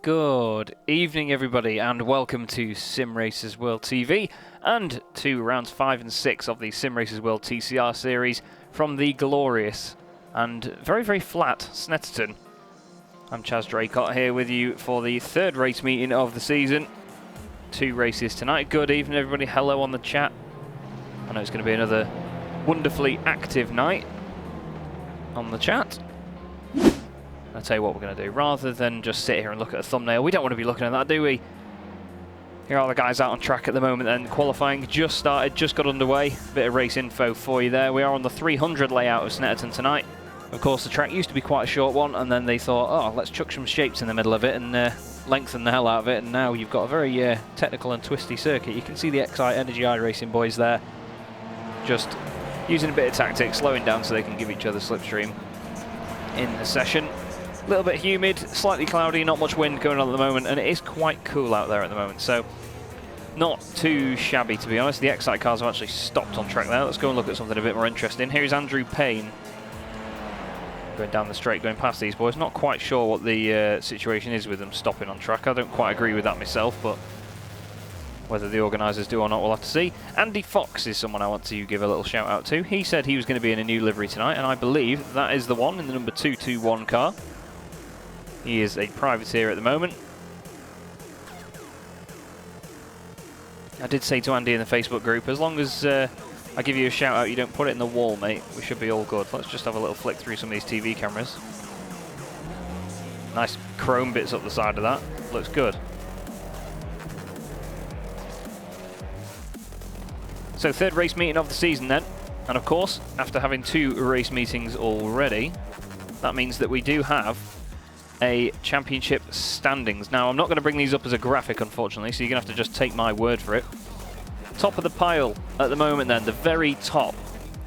Good evening, everybody, and welcome to Simracersworld TV and to rounds 5 and 6 of the Simracersworld TCR series from the glorious and very, very flat Snetterton. I'm Chaz Draycott here with you for the third race meeting of the season. 2 races tonight. Good evening, everybody. Hello on the chat. I know it's going to be another wonderfully active night on the chat. I'll tell you what we're going to do. Rather than just sit here and look at a thumbnail, we don't want to be looking at that, do we? Here are the guys out on track at the moment, and qualifying just started, just got underway. Bit of race info for you there. We are on the 300 layout of Snetterton tonight. Of course, the track used to be quite a short one, and then they thought, oh, let's chuck some shapes in the middle of it and lengthen the hell out of it, and now you've got a very technical and twisty circuit. You can see the Excite Energy iRacing boys there, just using a bit of tactics, slowing down so they can give each other slipstream in the session. A little bit humid, slightly cloudy, not much wind going on at the moment, and it is quite cool out there at the moment, so not too shabby, to be honest. The Excite cars have actually stopped on track there. Let's go and look at something a bit more interesting. Here's Andrew Payne going down the straight, going past these boys. Not quite sure what the situation is with them stopping on track. I don't quite agree with that myself, but whether the organisers do or not, we'll have to see. Andy Fox is someone I want to give a little shout out to. He said he was going to be in a new livery tonight, and I believe that is the one in the number 221 car. He is a privateer at the moment. I did say to Andy in the Facebook group, as long as I give you a shout out, you don't put it in the wall, mate, we should be all good. Let's just have a little flick through some of these TV cameras. Nice chrome bits up the side of that. Looks good. So, third race meeting of the season then. And of course, after having 2 race meetings already, that means that we do have a championship standings. Now, I'm not going to bring these up as a graphic, unfortunately, so you're going to have to just take my word for it. Top of the pile at the moment then, the very top.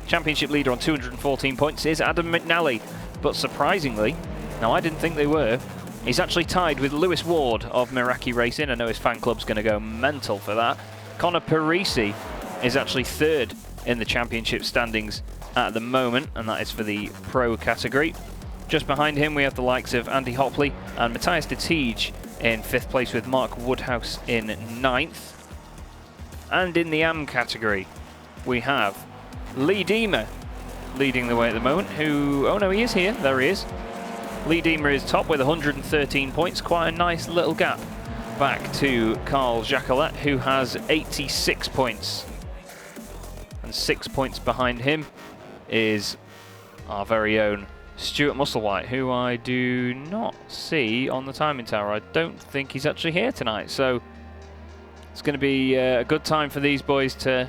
Championship leader on 214 points is Adam McNally, but surprisingly, now I didn't think they were, he's actually tied with Lewis Ward of Meraki Racing. I know his fan club's going to go mental for that. Connor Parisi is actually 3rd in the championship standings at the moment, and that is for the pro category. Just behind him, we have the likes of Andy Hopley and Matthias de Tiege in 5th place, with Mark Woodhouse in 9th. And in the AM category, we have Lee Deemer leading the way at the moment, who... oh no, he is here. There he is. Lee Deemer is top with 113 points. Quite a nice little gap back to Carl Jacquelet, who has 86 points. And 6 points behind him is our very own Stuart Musselwhite, who I do not see on the timing tower. I don't think he's actually here tonight, so it's going to be a good time for these boys to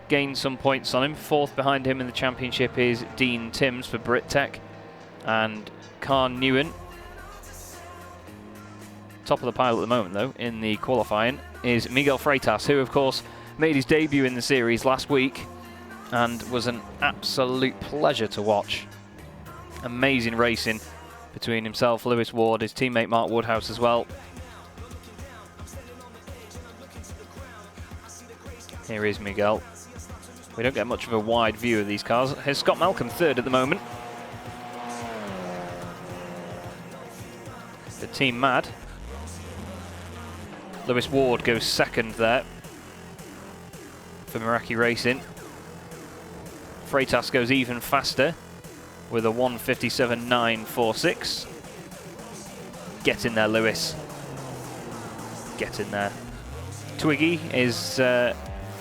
gain some points on him. 4th behind him in the championship is Dean Timms for BritTech and Khan Newen. Top of the pile at the moment, though, in the qualifying is Miguel Freitas, who, of course, made his debut in the series last week and was an absolute pleasure to watch. Amazing racing between himself, Lewis Ward, his teammate Mark Woodhouse as well. Here is Miguel. We don't get much of a wide view of these cars. Here's Scott Malcolm 3rd at the moment. The team mad. Lewis Ward goes 2nd there for Meraki Racing. Freitas goes even faster with a 1:57.946. Get in there, Lewis. Get in there. Twiggy is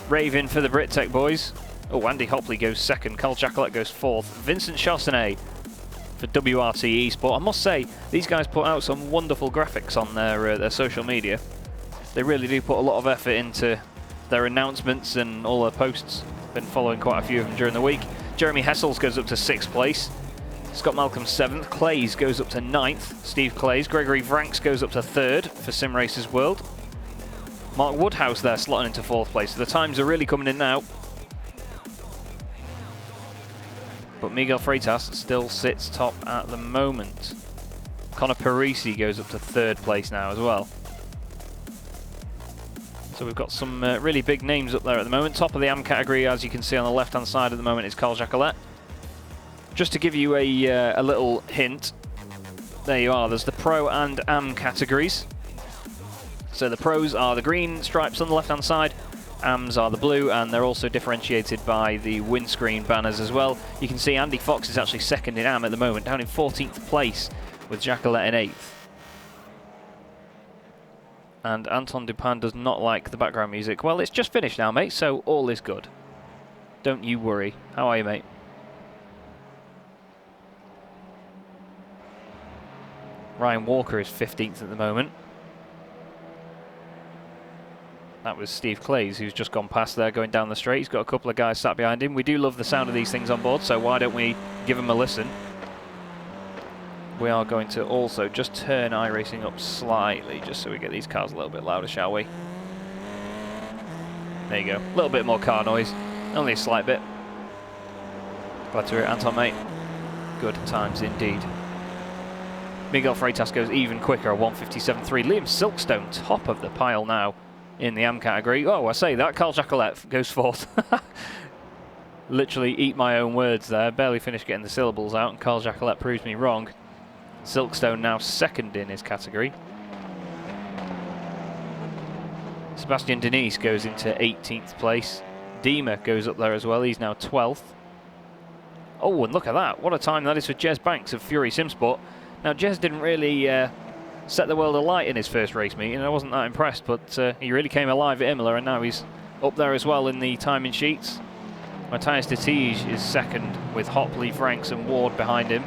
raving for the BritTech boys. Oh, Andy Hopley goes 2nd. Carl Jacquelet goes 4th. Vincent Chassenet for WRT Esport. I must say, these guys put out some wonderful graphics on their social media. They really do put a lot of effort into their announcements and all their posts. Been following quite a few of them during the week. Jeremy Hessels goes up to 6th place. Scott Malcolm 7th. Clays goes up to 9th. Steve Clays. Gregory Vranks goes up to 3rd for Simracersworld. Mark Woodhouse there slotting into 4th place. So the times are really coming in now. But Miguel Freitas still sits top at the moment. Connor Parisi goes up to 3rd place now as well. So we've got some really big names up there at the moment. Top of the AM category, as you can see on the left-hand side at the moment, is Carl Jacquelet. Just to give you a little hint, there you are. There's the Pro and AM categories. So the pros are the green stripes on the left-hand side, AMs are the blue, and they're also differentiated by the windscreen banners as well. You can see Andy Fox is actually second in AM at the moment, down in 14th place, with Jacqueline in 8th. And Anton Dupin does not like the background music. Well, it's just finished now, mate, so all is good. Don't you worry. How are you, mate? Ryan Walker is 15th at the moment. That was Steve Clays, who's just gone past there, going down the straight. He's got a couple of guys sat behind him. We do love the sound of these things on board, so why don't we give them a listen? We are going to also just turn iRacing up slightly, just so we get these cars a little bit louder, shall we? There you go. A little bit more car noise. Only a slight bit. Glad to hear it, Anton, mate. Good times indeed. Miguel Freitas goes even quicker, a 1:57.3. Liam Silkstone, top of the pile now in the AM category. Oh, I say that. Carl Jacqueline goes fourth. Literally eat my own words there. Barely finished getting the syllables out, and Carl Jacqueline proves me wrong. Silkstone now second in his category. Sebastian Denise goes into 18th place. Dima goes up there as well. He's now 12th. Oh, and look at that. What a time that is for Jez Banks of Fury Simsport. Now, Jez didn't really set the world alight in his first race meeting. I wasn't that impressed, but he really came alive at Imola, and now he's up there as well in the timing sheets. Matthias de Tige is second with Hopley, Franks and Ward behind him.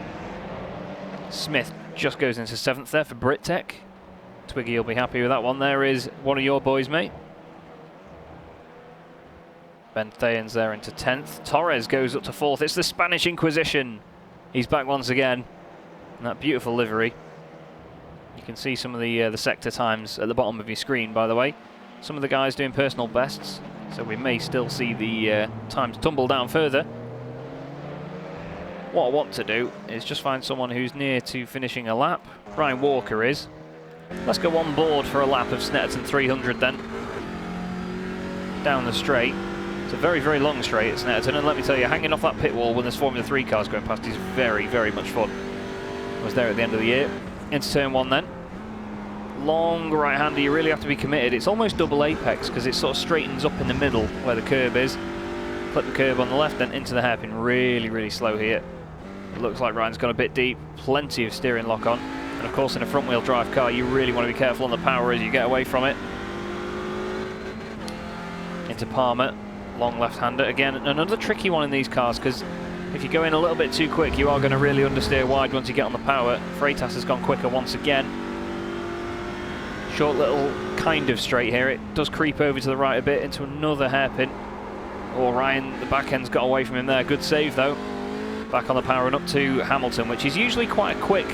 Smith just goes into 7th there for Brittech. Twiggy will be happy with that one. There is one of your boys, mate. Ben Thayens there into 10th. Torres goes up to 4th. It's the Spanish Inquisition. He's back once again. And that beautiful livery. You can see some of the sector times at the bottom of your screen, by the way. Some of the guys doing personal bests, so we may still see the times tumble down further. What I want to do is just find someone who's near to finishing a lap. Ryan Walker is. Let's go on board for a lap of Snetterton 300 then. Down the straight. It's a very, very long straight at Snetterton, and let me tell you, hanging off that pit wall when there's Formula 3 cars going past is very, very much fun. I was there at the end of the year. Into turn 1 then. Long right-hander, you really have to be committed. It's almost double apex because it sort of straightens up in the middle where the curb is. Clip the curb on the left, then into the hairpin. Really, really slow here. It looks like Ryan's gone a bit deep. Plenty of steering lock on. And of course in a front-wheel drive car, you really want to be careful on the power as you get away from it. Into Palmer. Long left-hander. Again, another tricky one in these cars because if you go in a little bit too quick, you are going to really understeer wide once you get on the power. Freitas has gone quicker once again. Short little kind of straight here. It does creep over to the right a bit into another hairpin. Oh, Ryan, the back end's got away from him there. Good save though. Back on the power and up to Hamilton, which is usually quite a quick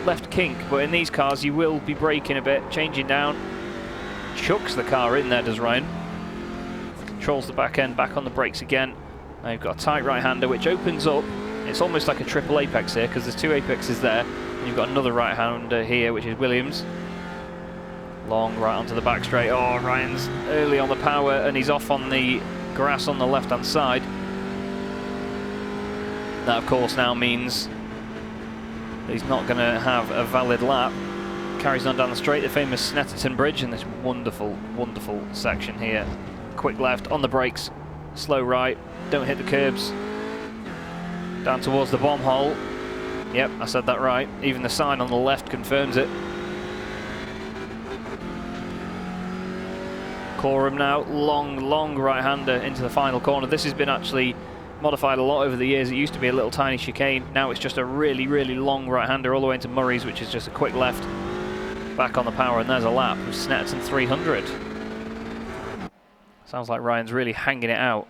left kink, but in these cars you will be braking a bit, changing down. Chucks the car in there, does Ryan. Controls the back end, back on the brakes again. Now you've got a tight right-hander which opens up. It's almost like a triple apex here because there's two apexes there. And you've got another right-hander here, which is Williams. Long right onto the back straight. Oh, Ryan's early on the power and he's off on the grass on the left-hand side. That, of course, now means he's not going to have a valid lap. Carries on down the straight, the famous Snetterton Bridge, and this wonderful, wonderful section here. Quick left on the brakes, slow right, don't hit the curbs. Down towards the bomb hole. Yep, I said that right. Even the sign on the left confirms it. Coram now, long right-hander into the final corner. This has been actually modified a lot over the years. It used to be a little tiny chicane. Now it's just a really, really long right-hander all the way into Murray's, which is just a quick left. Back on the power, and there's a lap of Snetterton 300. Sounds like Ryan's really hanging it out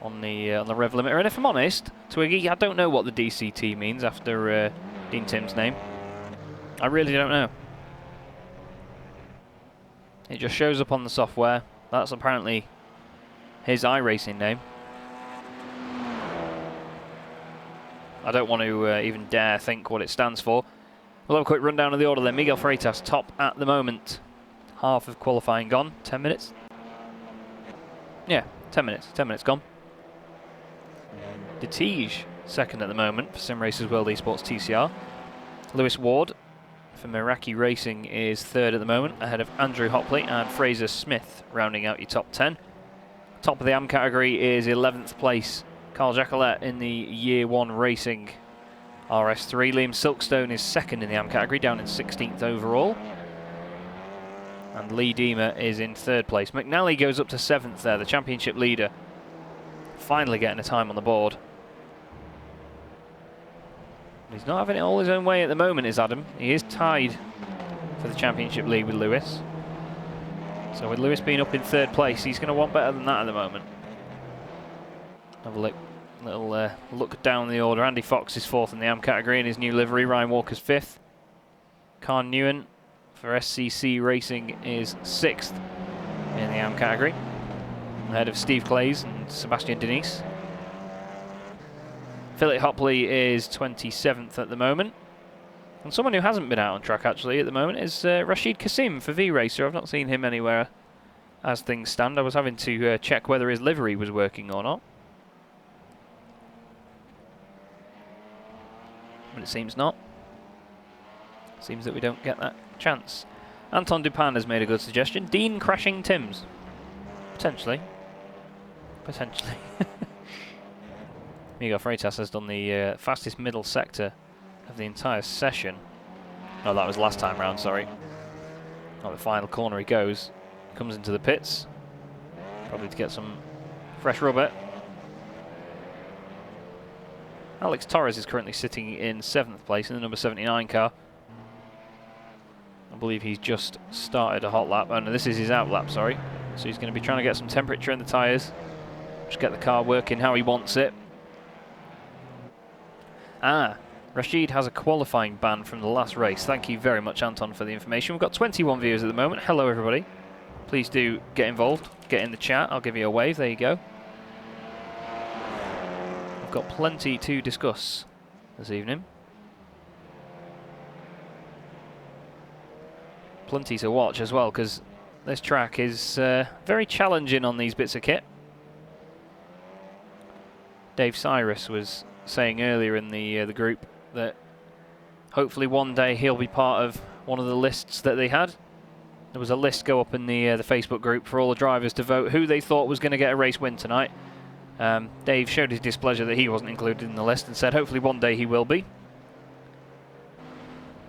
on the rev limiter. And if I'm honest, Twiggy, I don't know what the DCT means after Dean Tim's name. I really don't know. It just shows up on the software. That's apparently his iRacing name. I don't want to even dare think what it stands for. We'll have a quick rundown of the order then. Miguel Freitas top at the moment. Half of qualifying gone. 10 minutes? Yeah, 10 minutes. 10 minutes gone. De Tige second at the moment for Simracersworld Esports TCR. Lewis Ward for Meraki Racing is third at the moment, ahead of Andrew Hopley and Fraser Smith, rounding out your top 10. Top of the AM category is 11th place, Carl Jacquelet in the Year 1 Racing RS3. Liam Silkstone is second in the AM category, down in 16th overall. And Lee Deemer is in third place. McNally goes up to 7th there, the championship leader. Finally getting a time on the board. He's not having it all his own way at the moment, is Adam. He is tied for the championship lead with Lewis. So with Lewis being up in third place, he's going to want better than that at the moment. Have a little look down the order. Andy Fox is fourth in the AM category in his new livery. Ryan Walker's fifth. Khan Newen for SCC Racing is sixth in the AM category, ahead of Steve Clays and Sebastian Denise. Philip Hopley is 27th at the moment. And someone who hasn't been out on track actually at the moment is Rashid Kasim for V-Racer. I've not seen him anywhere as things stand. I was having to check whether his livery was working or not. But it seems not. Seems that we don't get that chance. Anton Dupin has made a good suggestion. Dean crashing Timms. Potentially. Potentially. Miguel Freitas has done the fastest middle sector of the entire session. Oh, that was last time round, sorry. Oh, the final corner he goes. Comes into the pits. Probably to get some fresh rubber. Alex Torres is currently sitting in 7th place in the number 79 car. I believe he's just started a hot lap. Oh no, this is his out lap, sorry. So he's going to be trying to get some temperature in the tyres. Just get the car working how he wants it. Ah, Rashid has a qualifying ban from the last race. Thank you very much, Anton, for the information. We've got 21 viewers at the moment. Hello, everybody. Please do get involved. Get in the chat. I'll give you a wave. There you go. We've got plenty to discuss this evening. Plenty to watch as well, because this track is very challenging on these bits of kit. Dave Cyrus was saying earlier in the group that hopefully one day he'll be part of one of the lists that they had. There was a list go up in the Facebook group for all the drivers to vote who they thought was going to get a race win tonight. Dave showed his displeasure that he wasn't included in the list and said hopefully one day he will be.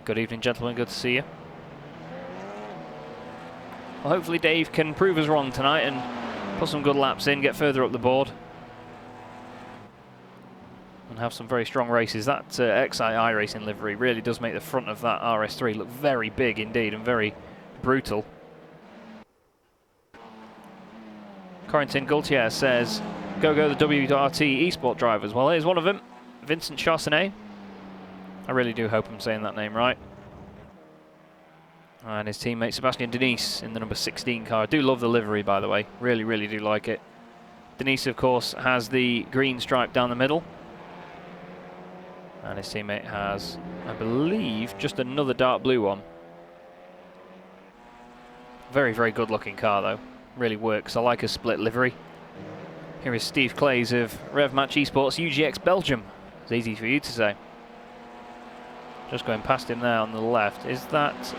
Good evening, gentlemen. Good to see you. Well, hopefully Dave can prove us wrong tonight and put some good laps in, get further up the board, and have some very strong races. That XI iRacing livery really does make the front of that RS3 look very big indeed and very brutal. Corentin Gaultier says, go the WRT eSport drivers. Well, here's one of them, Vincent Charcenet. I really do hope I'm saying that name right. And his teammate Sebastian Denise in the number 16 car. I do love the livery, by the way. Really, really do like it. Denise, of course, has the green stripe down the middle. And his teammate has, I believe, just another dark blue one. Very, very good looking car, though. Really works. I like a split livery. Here is Steve Clays of Rev Match Esports UGX Belgium. It's easy for you to say. Just going past him there on the left. Is that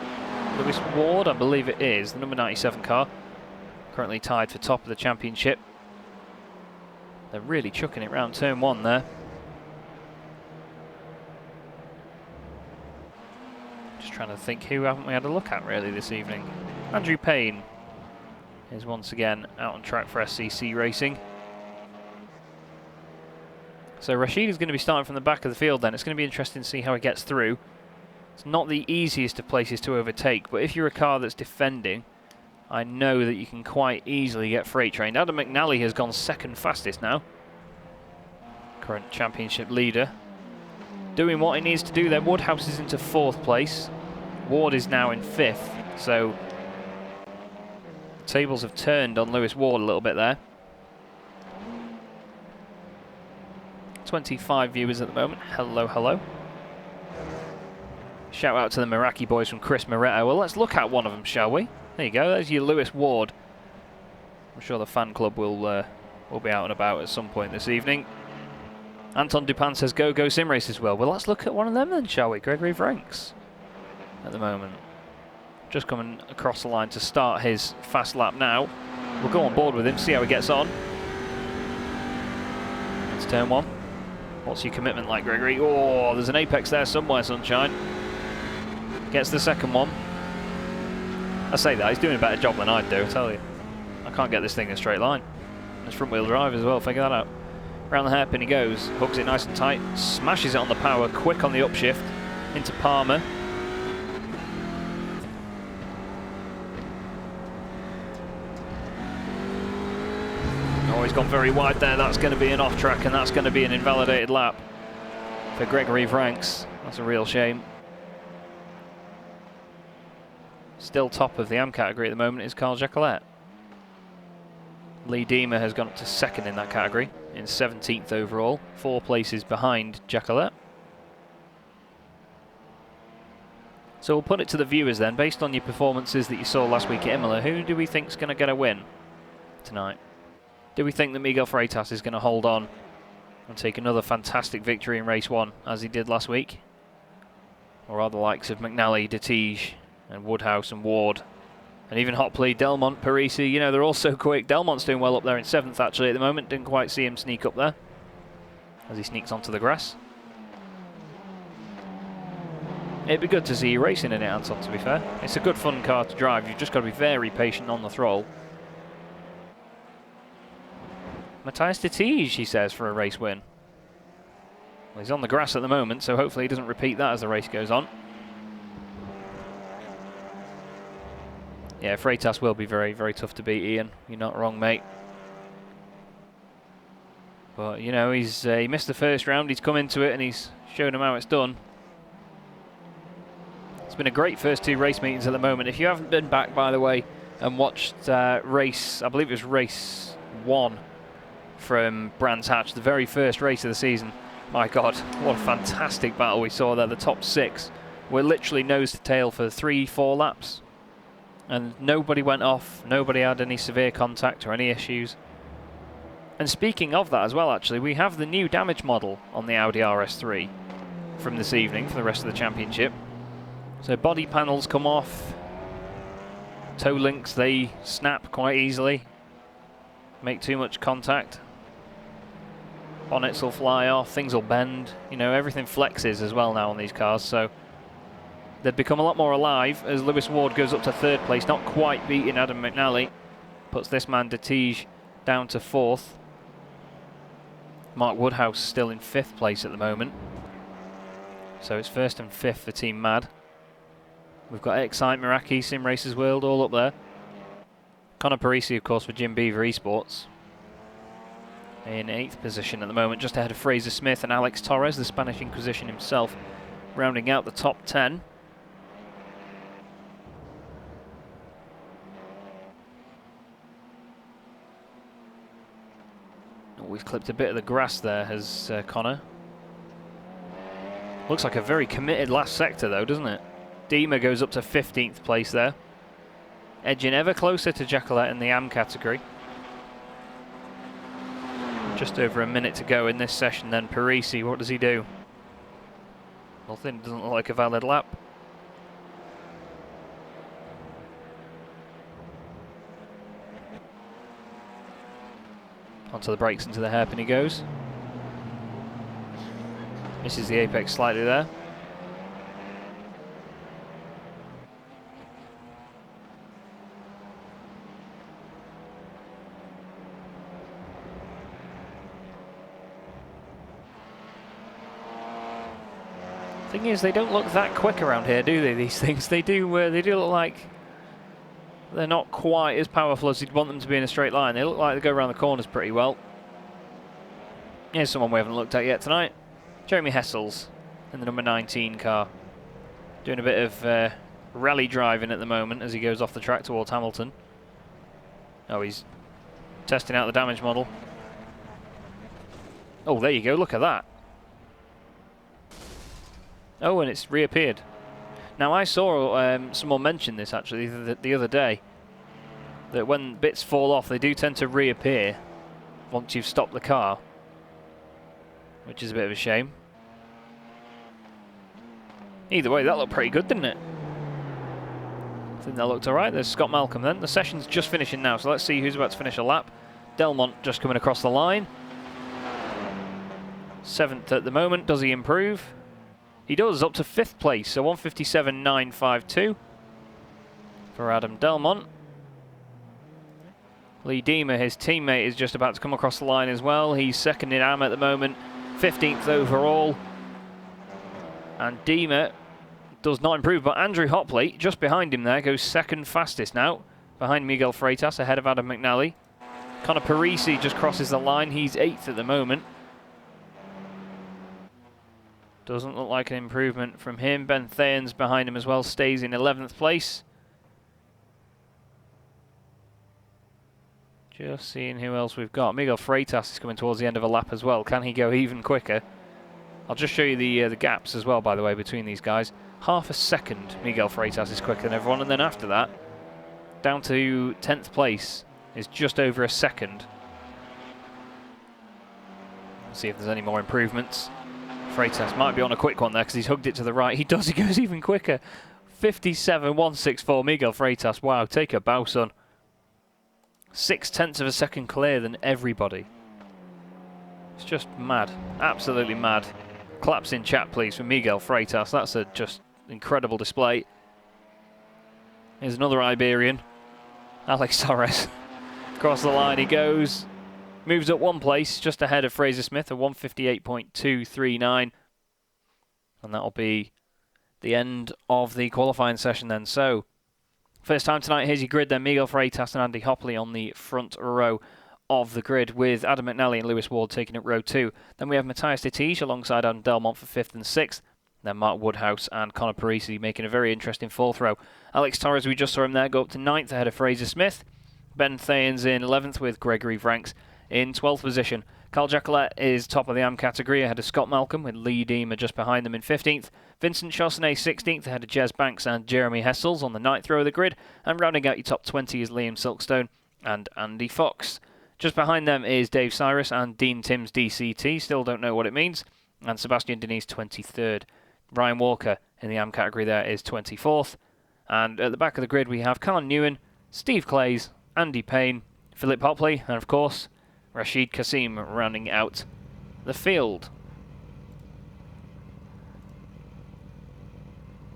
Lewis Ward? I believe it is. The number 97 car. Currently tied for top of the championship. They're really chucking it round turn one there. Just trying to think who haven't we had a look at really this evening. Andrew Payne is once again out on track for SCC Racing. So Rashid is going to be starting from the back of the field then. It's going to be interesting to see how he gets through. It's not the easiest of places to overtake, but if you're a car that's defending, I know that you can quite easily get freight trained. Adam McNally has gone second fastest now. Current championship leader. Doing what he needs to do there. Woodhouse is into 4th place. Ward is now in 5th, so the tables have turned on Lewis Ward a little bit there. 25 viewers at the moment. Hello, hello. Shout out to the Meraki boys from Chris Moretto. Well, let's look at one of them, shall we? There you go. There's your Lewis Ward. I'm sure the fan club will be out and about at some point this evening. Anton Dupin says, go Simracersworld. Well, let's look at one of them then, shall we? Gregory Vranks. at the moment. Just coming across the line to start his fast lap now. We'll go on board with him, see how he gets on. It's turn 1. What's your commitment like, Gregory? Oh, there's an apex there somewhere, sunshine. Gets the second one. I say that, he's doing a better job than I'd do, I tell you. I can't get this thing in a straight line. It's front wheel drive as well, figure that out. Round the hairpin he goes, hooks it nice and tight, smashes it on the power, quick on the upshift, into Palmer. Oh, he's gone very wide there, that's going to be an off track and that's going to be an invalidated lap for Gregory Franks. That's a real shame. Still top of the AM category at the moment is Carl Jacquelet. Lee Deemer has gone up to second in that category, in 17th overall, 4 places behind Jacquelet. So we'll put it to the viewers then, based on your performances that you saw last week at Imola, who do we think is going to get a win tonight? Do we think that Miguel Freitas is going to hold on and take another fantastic victory in race 1, as he did last week? Or are the likes of McNally, Detige and Woodhouse and Ward, and even Hopley, Delmont, Parisi, you know, they're all so quick. Delmont's doing well up there in 7th actually at the moment. Didn't quite see him sneak up there as he sneaks onto the grass. It'd be good to see you racing in it, Anton, to be fair. It's a good fun car to drive. You've just got to be very patient on the throttle. Matthias Detige, he says, for a race win. Well, he's on the grass at the moment, so hopefully he doesn't repeat that as the race goes on. Yeah, Freitas will be very, very tough to beat, Ian. You're not wrong, mate. But, you know, he missed the first round. He's come into it and he's shown him how it's done. It's been a great first 2 race meetings at the moment. If you haven't been back, by the way, and watched race, I believe it was race 1 from Brands Hatch, the very first race of the season. My God, what a fantastic battle we saw there. The top 6 were literally nose to tail for 3-4 laps. And nobody went off, nobody had any severe contact or any issues. And speaking of that as well, actually, we have the new damage model on the Audi RS3 from this evening for the rest of the championship. So body panels come off, toe links, they snap quite easily, make too much contact. Bonnets will fly off, things will bend, you know, everything flexes as well now on these cars, so they've become a lot more alive as Lewis Ward goes up to 3rd place, not quite beating Adam McNally. Puts this man Detige down to 4th. Mark Woodhouse still in 5th place at the moment. So it's 1st and 5th for Team Mad. We've got Excite, Meraki, Simracersworld all up there. Connor Parisi, of course, for Jim Beaver Esports. In 8th position at the moment, just ahead of Fraser Smith and Alex Torres, the Spanish Inquisition himself, rounding out the top 10. We've clipped a bit of the grass there, has Connor. Looks like a very committed last sector though, doesn't it? Deemer goes up to 15th place there. Edging ever closer to Jacquelet in the AM category. Just over a minute to go in this session then. Parisi, what does he do? Nothing, doesn't look like a valid lap. Onto the brakes, into the hairpin he goes. Misses the apex slightly there. Thing is, they don't look that quick around here, do they? These things, they do look like they're not quite as powerful as you'd want them to be in a straight line. They look like they go around the corners pretty well. Here's someone we haven't looked at yet tonight. Jeremy Hessels in the number 19 car. Doing a bit of rally driving at the moment as he goes off the track towards Hamilton. Oh, he's testing out the damage model. Oh, there you go, look at that. Oh, and it's reappeared. Now, I saw someone mention this actually the other day, that when bits fall off, they do tend to reappear once you've stopped the car, which is a bit of a shame. Either way, that looked pretty good, didn't it? I think that looked alright. There's Scott Malcolm then. The session's just finishing now, so let's see who's about to finish a lap. Delmont just coming across the line. 7th at the moment. Does he improve? He does, up to 5th place, so 157.952 for Adam Delmont. Lee Deemer, his teammate, is just about to come across the line as well. He's second in AM at the moment, 15th overall. And Deemer does not improve, but Andrew Hopley, just behind him there, goes second fastest now, behind Miguel Freitas, ahead of Adam McNally. Connor Parisi just crosses the line. He's 8th at the moment. Doesn't look like an improvement from him. Ben Thayens behind him as well, stays in 11th place. Just seeing who else we've got. Miguel Freitas is coming towards the end of a lap as well. Can he go even quicker? I'll just show you the gaps as well, by the way, between these guys. Half a second, Miguel Freitas is quicker than everyone, and then after that, down to 10th place is just over a second. Let's see if there's any more improvements. Freitas might be on a quick one there because he's hugged it to the right. He does, he goes even quicker. 57.164, Miguel Freitas. Wow, take a bow, son. 0.6 of a second clear than everybody. It's just mad, absolutely mad. Claps in chat, please, for Miguel Freitas. That's a just incredible display. Here's another Iberian, Alex Torres. Across the line he goes. Moves up 1 place, just ahead of Fraser Smith, at 158.239. And that'll be the end of the qualifying session then. So, first time tonight, here's your grid then. Miguel Freitas and Andy Hopley on the front row of the grid, with Adam McNally and Lewis Ward taking up row 2. Then we have Matthias de Tiege alongside Adam Delmont for 5th and 6th. Then Mark Woodhouse and Connor Parisi making a very interesting 4th row. Alex Torres, we just saw him there, go up to 9th ahead of Fraser Smith. Ben Thayens in 11th with Gregory Vranks in 12th position. Carl Jacquelet is top of the AM category ahead of Scott Malcolm, with Lee Deemer just behind them in 15th. Vincent Chaussonnet 16th ahead of Jez Banks and Jeremy Hessels on the 9th row of the grid. And rounding out your top 20 is Liam Silkstone and Andy Fox. Just behind them is Dave Cyrus and Dean Timms DCT, still don't know what it means. And Sebastian Denise 23rd. Ryan Walker in the AM category there is 24th. And at the back of the grid we have Colin Newen, Steve Clays, Andy Payne, Philip Hopley, and of course Rashid Kasim rounding out the field.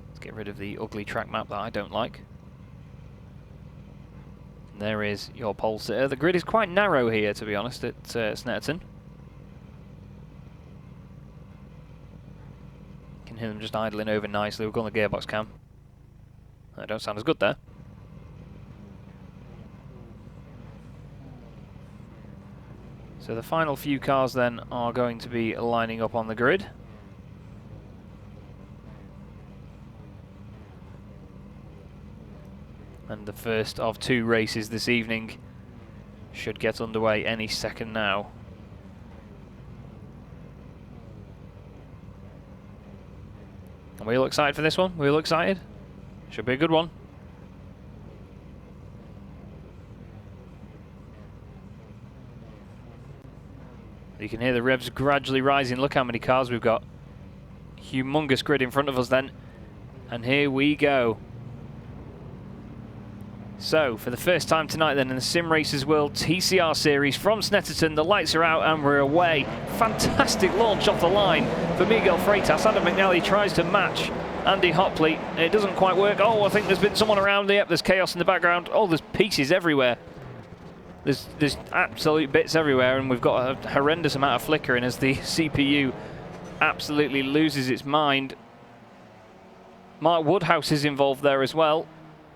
Let's get rid of the ugly track map that I don't like. And there is your pole sitter. The grid is quite narrow here, to be honest, at Snetterton. You can hear them just idling over nicely. We've got on the gearbox cam. That don't sound as good there. So the final few cars then are going to be lining up on the grid. And the first of 2 races this evening should get underway any second now. Are we all excited for this one? We all excited? Should be a good one. You can hear the revs gradually rising. Look how many cars we've got. Humongous grid in front of us then. And here we go. So, for the first time tonight then in the Simracersworld TCR series from Snetterton, the lights are out and we're away. Fantastic launch off the line for Miguel Freitas. Adam McNally tries to match Andy Hopley. It doesn't quite work. Oh, I think there's been someone around. Yep, there's chaos in the background. Oh, there's pieces everywhere. There's absolute bits everywhere, and we've got a horrendous amount of flickering as the CPU absolutely loses its mind. Mark Woodhouse is involved there as well.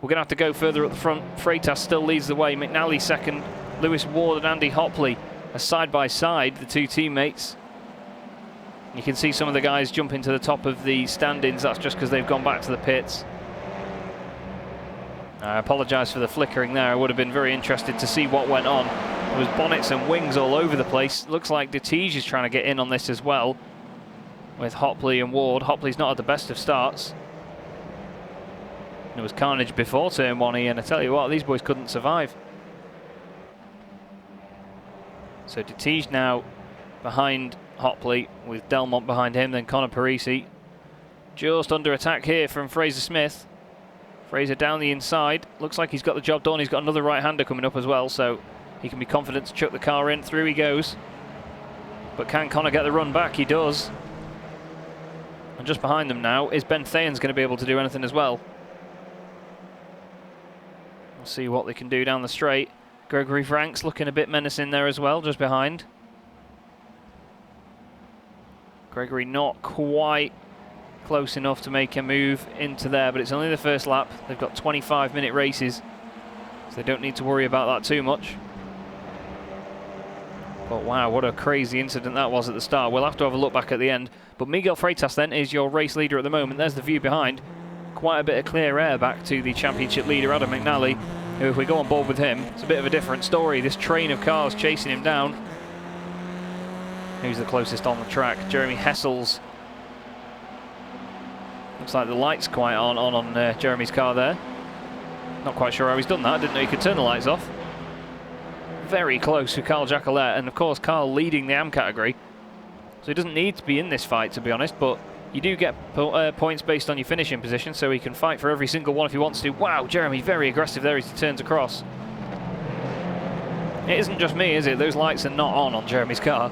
We're going to have to go further up the front. Freitas still leads the way. McNally second. Lewis Ward and Andy Hopley are side by side, the 2 teammates. You can see some of the guys jumping to the top of the standings. That's just because they've gone back to the pits. I apologise for the flickering there. I would have been very interested to see what went on. There was bonnets and wings all over the place. Looks like de Tiege is trying to get in on this as well, with Hopley and Ward. Hopley's not at the best of starts. There was carnage before turn 1 here, and I tell you what, these boys couldn't survive. So de Tiege now behind Hopley, with Delmont behind him, then Connor Parisi. Just under attack here from Fraser Smith. Fraser down the inside. Looks like he's got the job done. He's got another right-hander coming up as well, so he can be confident to chuck the car in. Through he goes. But can Connor get the run back? He does. And just behind them now is Ben Thayen's going to be able to do anything as well. We'll see what they can do down the straight. Gregory Franks looking a bit menacing there as well, just behind. Gregory not quite close enough to make a move into there, but it's only the first lap. They've got 25-minute races, so they don't need to worry about that too much. But wow, what a crazy incident that was at the start. We'll have to have a look back at the end. But Miguel Freitas then is your race leader at the moment. There's the view behind. Quite a bit of clear air back to the championship leader, Adam McNally, who, if we go on board with him, it's a bit of a different story. This train of cars chasing him down. Who's the closest on the track? Jeremy Hessel's. Looks like the light's quite on Jeremy's car there. Not quite sure how he's done that. Didn't know he could turn the lights off. Very close to Carl Jacquelet, and of course Carl leading the AM category. So he doesn't need to be in this fight, to be honest, but you do get points based on your finishing position, so he can fight for every single one if he wants to. Wow, Jeremy very aggressive there as he turns across. It isn't just me, is it? Those lights are not on Jeremy's car.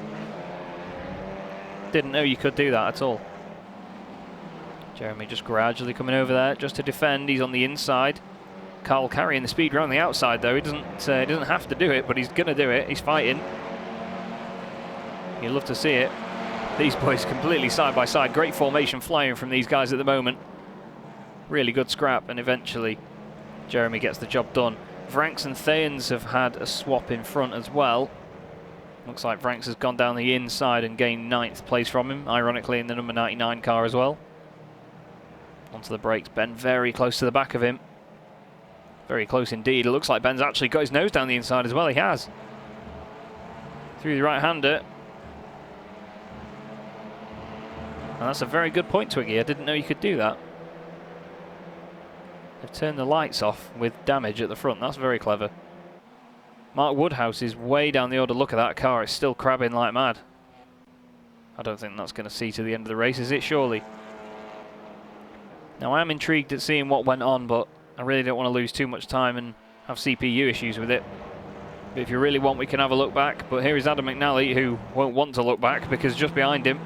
Didn't know you could do that at all. Jeremy just gradually coming over there just to defend. He's on the inside. Carl carrying the speed around the outside though. He doesn't have to do it, but he's going to do it. He's fighting. You love to see it. These boys completely side by side. Great formation flying from these guys at the moment. Really good scrap, and eventually Jeremy gets the job done. Franks and Thayens have had a swap in front as well. Looks like Franks has gone down the inside and gained 9th place from him, ironically in the number 99 car as well. Onto the brakes, Ben very close to the back of him. Very close indeed. It looks like Ben's actually got his nose down the inside as well. He has. Through the right-hander. And that's a very good point, Twiggy. I didn't know you could do that. They've turned the lights off with damage at the front. That's very clever. Mark Woodhouse is way down the order. Look at that car. It's still crabbing like mad. I don't think that's going to see to the end of the race, is it? Surely. Now, I am intrigued at seeing what went on, but I really don't want to lose too much time and have CPU issues with it. But if you really want, we can have a look back. But here is Adam McNally, who won't want to look back because just behind him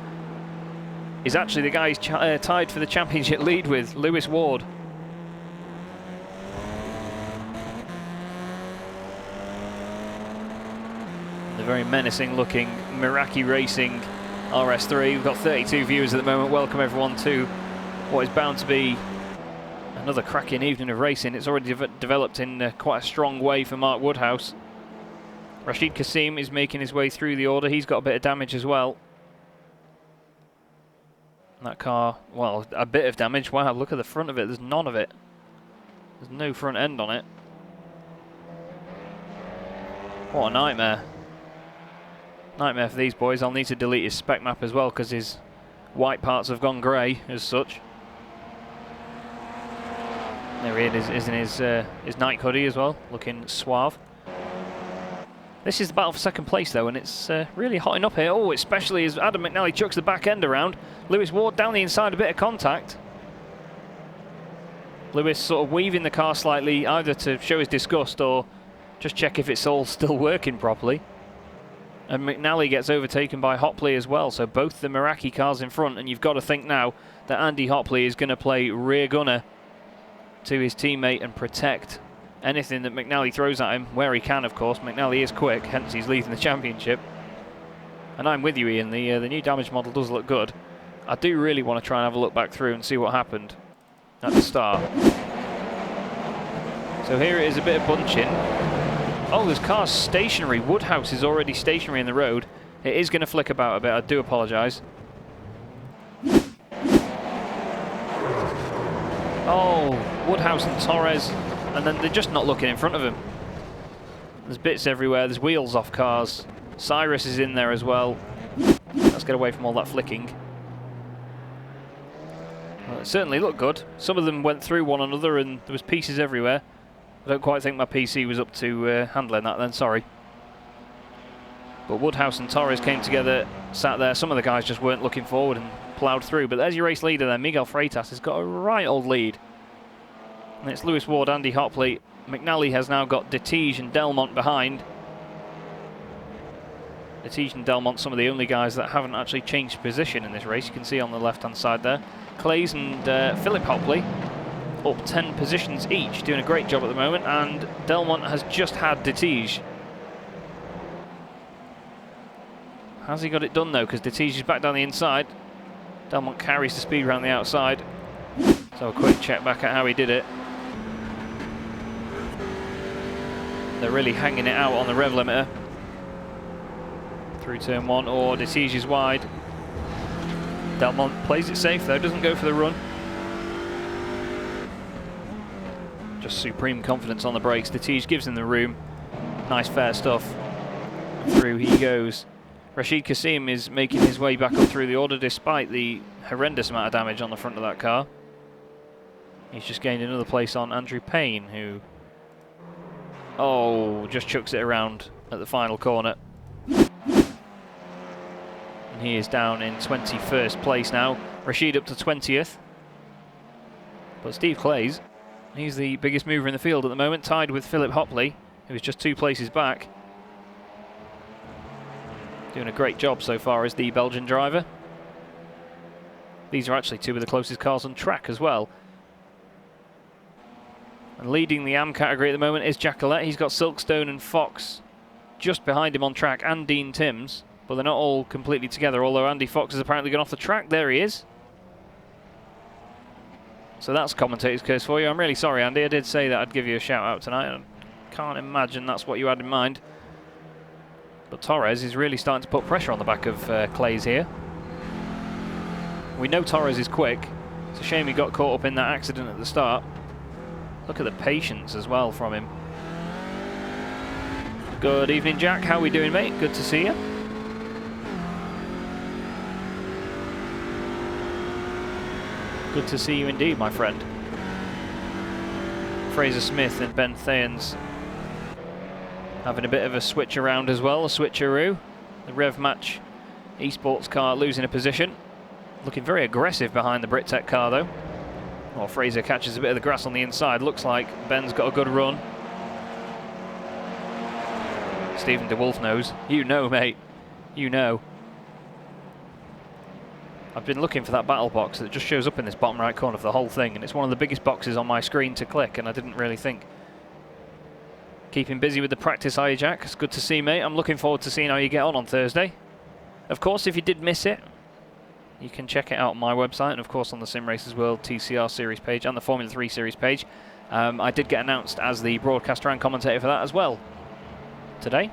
is actually the guy he's tied for the championship lead with, Lewis Ward. The very menacing looking Meraki Racing RS3. We've got 32 viewers at the moment. Welcome everyone to what is bound to be another cracking evening of racing. It's already developed in quite a strong way for Mark Woodhouse. Rashid Kasim is making his way through the order. He's got a bit of damage as well. That car, well, a bit of damage. Wow, look at the front of it. There's none of it. There's no front end on it. What a nightmare. Nightmare for these boys. I'll need to delete his spec map as well because his white parts have gone grey as such. There he is in his night hoodie as well, looking suave. This is the battle for second place though, and it's really hotting up here. Oh, especially as Adam McNally chucks the back end around. Lewis Ward down the inside, a bit of contact. Lewis sort of weaving the car slightly, either to show his disgust or just check if it's all still working properly. And McNally gets overtaken by Hopley as well, so both the Meraki cars in front, and you've got to think now that Andy Hopley is going to play rear gunner to his teammate and protect anything that McNally throws at him, where he can, of course. McNally is quick, hence he's leading the championship. And I'm with you, Ian. The new damage model does look good. I do really want to try and have a look back through and see what happened at the start. So here it is, a bit of bunching. Oh, this car's stationary. Woodhouse is already stationary in the road. It is going to flick about a bit. I do apologise. Oh, Woodhouse and Torres, and then they're just not looking in front of him. There's bits everywhere. There's wheels off cars. Cyrus is in there as well. Let's get away from all that flicking. Well, it certainly looked good. Some of them went through one another and there was pieces everywhere. I don't quite think my PC was up to handling that then, sorry. But Woodhouse and Torres came together, sat there. Some of the guys just weren't looking forward and ploughed through. But there's your race leader then. Miguel Freitas has got a right old lead. And it's Lewis Ward, Andy Hopley. McNally has now got Detige and Delmont behind. Detige and Delmont, some of the only guys that haven't actually changed position in this race. You can see on the left-hand side there. Clays and Philip Hopley up 10 positions each, doing a great job at the moment. And Delmont has just had Detige. Has he got it done though? Because Detige is back down the inside. Delmont carries the speed around the outside. So a quick check back at how he did it. They're really hanging it out on the rev limiter. Through turn 1, or Detige is wide. Delmont plays it safe though, doesn't go for the run. Just supreme confidence on the brakes. Detige gives him the room. Nice fair stuff. Through he goes. Rashid Kasim is making his way back up through the order despite the horrendous amount of damage on the front of that car. He's just gained another place on Andrew Payne, who just chucks it around at the final corner. And he is down in 21st place now. Rashid up to 20th. But Steve Clays, he's the biggest mover in the field at the moment, tied with Philip Hopley, who is just 2 places back. Doing a great job so far as the Belgian driver. These are actually 2 of the closest cars on track as well. And leading the AM category at the moment is Jacqueline. He's got Silkstone and Fox just behind him on track, and Dean Timms, but they're not all completely together, although Andy Fox has apparently gone off the track. There he is. So that's commentator's curse for you. I'm really sorry, Andy. I did say that I'd give you a shout out tonight. I can't imagine that's what you had in mind. But Torres is really starting to put pressure on the back of Clays here. We know Torres is quick. It's a shame he got caught up in that accident at the start. Look at the patience as well from him. Good evening, Jack. How are we doing, mate? Good to see you. Good to see you indeed, my friend. Fraser Smith and Ben Thayens having a bit of a switch around as well, a switcheroo. The Rev Match esports car losing a position. Looking very aggressive behind the Brittech car though. Well, Fraser catches a bit of the grass on the inside. Looks like Ben's got a good run. Stephen DeWolf knows. You know, mate. You know. I've been looking for that battle box that just shows up in this bottom right corner of the whole thing, and it's one of the biggest boxes on my screen to click, and I didn't really think. Keeping busy with the practice, are you, Jack? It's good to see, mate. I'm looking forward to seeing how you get on Thursday. Of course, if you did miss it, you can check it out on my website, and of course on the Simracersworld TCR series page and the Formula 3 series page. I did get announced as the broadcaster and commentator for that as well today,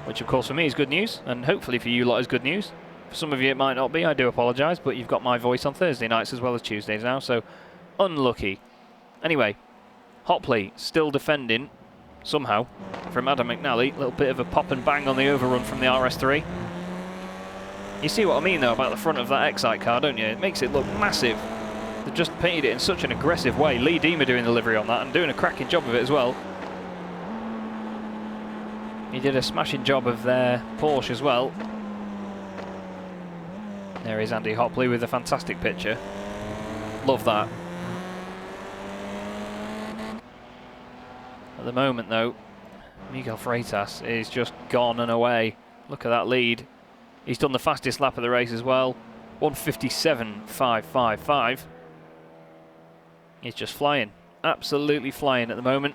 which of course for me is good news, and hopefully for you lot is good news. For some of you it might not be, I do apologise, but you've got my voice on Thursday nights as well as Tuesdays now, so unlucky. Anyway, Hopley still defending, somehow, from Adam McNally. A little bit of a pop and bang on the overrun from the RS3. You see what I mean though about the front of that Excite car, don't you? It makes it look massive. They've just painted it in such an aggressive way. Lee Deemer doing the livery on that and doing a cracking job of it as well. He did a smashing job of their Porsche as well. There is Andy Hopley with a fantastic picture. Love that. At the moment though, Miguel Freitas is just gone and away. Look at that lead. He's done the fastest lap of the race as well. 1:57.555. He's just flying. Absolutely flying at the moment.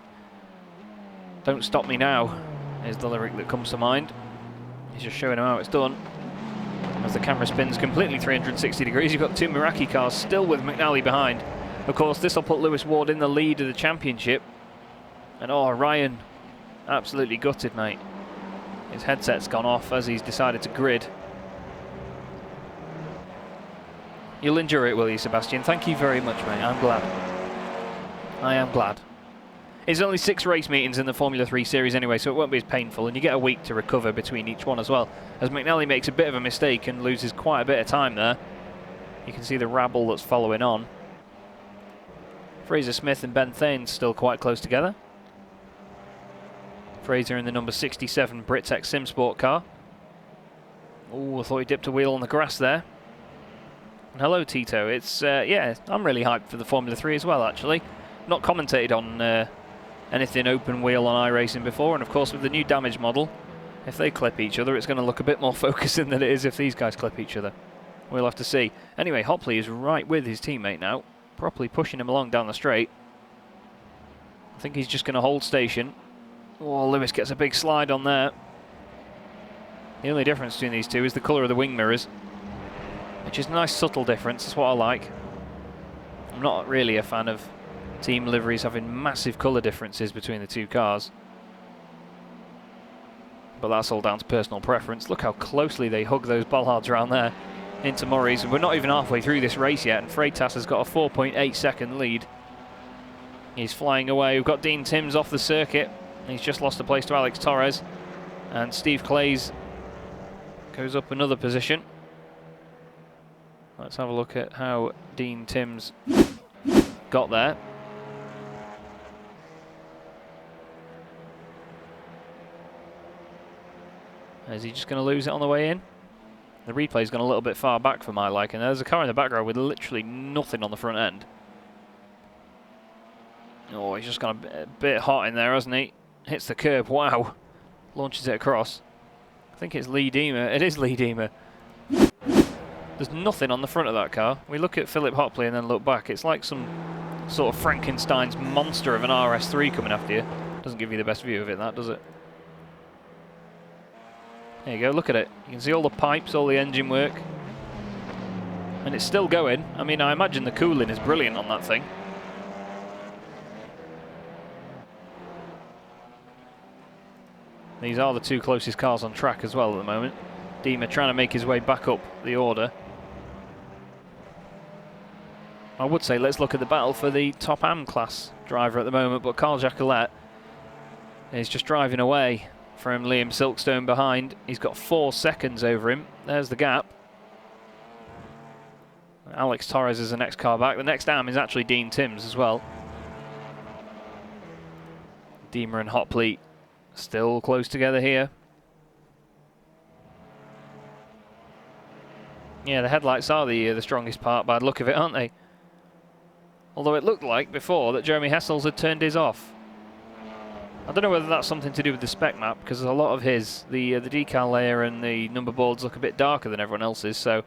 Don't stop me now is the lyric that comes to mind. He's just showing him how it's done. As the camera spins completely 360 degrees, you've got 2 Meraki cars still with McNally behind. Of course, this will put Lewis Ward in the lead of the championship. And oh, Ryan, absolutely gutted, mate. His headset's gone off as he's decided to grid. You'll endure it, will you, Sebastian? Thank you very much, mate. I'm glad. I am glad. It's only 6 race meetings in the Formula 3 series anyway, so it won't be as painful, and you get a week to recover between each one as well. As McNally makes a bit of a mistake and loses quite a bit of time there. You can see the rabble that's following on. Fraser Smith and Ben Thane's still quite close together. Fraser in the number 67 Brittech Sim Sport car. Oh, I thought he dipped a wheel on the grass there. And hello, Tito. It's, yeah, I'm really hyped for the Formula 3 as well, actually. not commentated on anything open wheel on iRacing before, and of course with the new damage model, if they clip each other, it's going to look a bit more focusing than it is if these guys clip each other. We'll have to see. Anyway, Hopley is right with his teammate now, properly pushing him along down the straight. I think he's just going to hold station. Oh, Lewis gets a big slide on there. The only difference between these two is the colour of the wing mirrors, which is a nice subtle difference. That's what I like. I'm not really a fan of team liveries having massive colour differences between the two cars, but that's all down to personal preference. Look how closely they hug those bollards around there into Murray's, and we're not even halfway through this race yet, and Freitas has got a 4.8 second lead. He's flying away. We've got Dean Timms off the circuit. He's just lost a place to Alex Torres, and Steve Clays goes up another position. Let's have a look at how Dean Timms got there. Is he just going to lose it on the way in? The replay's gone a little bit far back for my liking. There's a car in the background with literally nothing on the front end. Oh, he's just gone a bit hot in there, hasn't he? Hits the curb, wow. Launches it across. I think it's Lee Deemer. It is Lee Deemer. There's nothing on the front of that car. We look at Philip Hopley and then look back. It's like some sort of Frankenstein's monster of an RS3 coming after you. Doesn't give you the best view of it, that, does it? There you go, look at it. You can see all the pipes, all the engine work. And it's still going. I mean, I imagine the cooling is brilliant on that thing. These are the two closest cars on track as well at the moment. Deemer trying to make his way back up the order. I would say let's look at the battle for the Top Am class driver at the moment, but Carl Jacquelet is just driving away from Liam Silkstone behind. He's got 4 seconds over him. There's the gap. Alex Torres is the next car back. The next Am is actually Dean Timms as well. Deemer and Hopley still close together here. Yeah, the headlights are the strongest part by the look of it, aren't they? Although it looked like before that Jeremy Hessels had turned his off. I don't know whether that's something to do with the spec map, because a lot of his, the decal layer and the number boards look a bit darker than everyone else's, so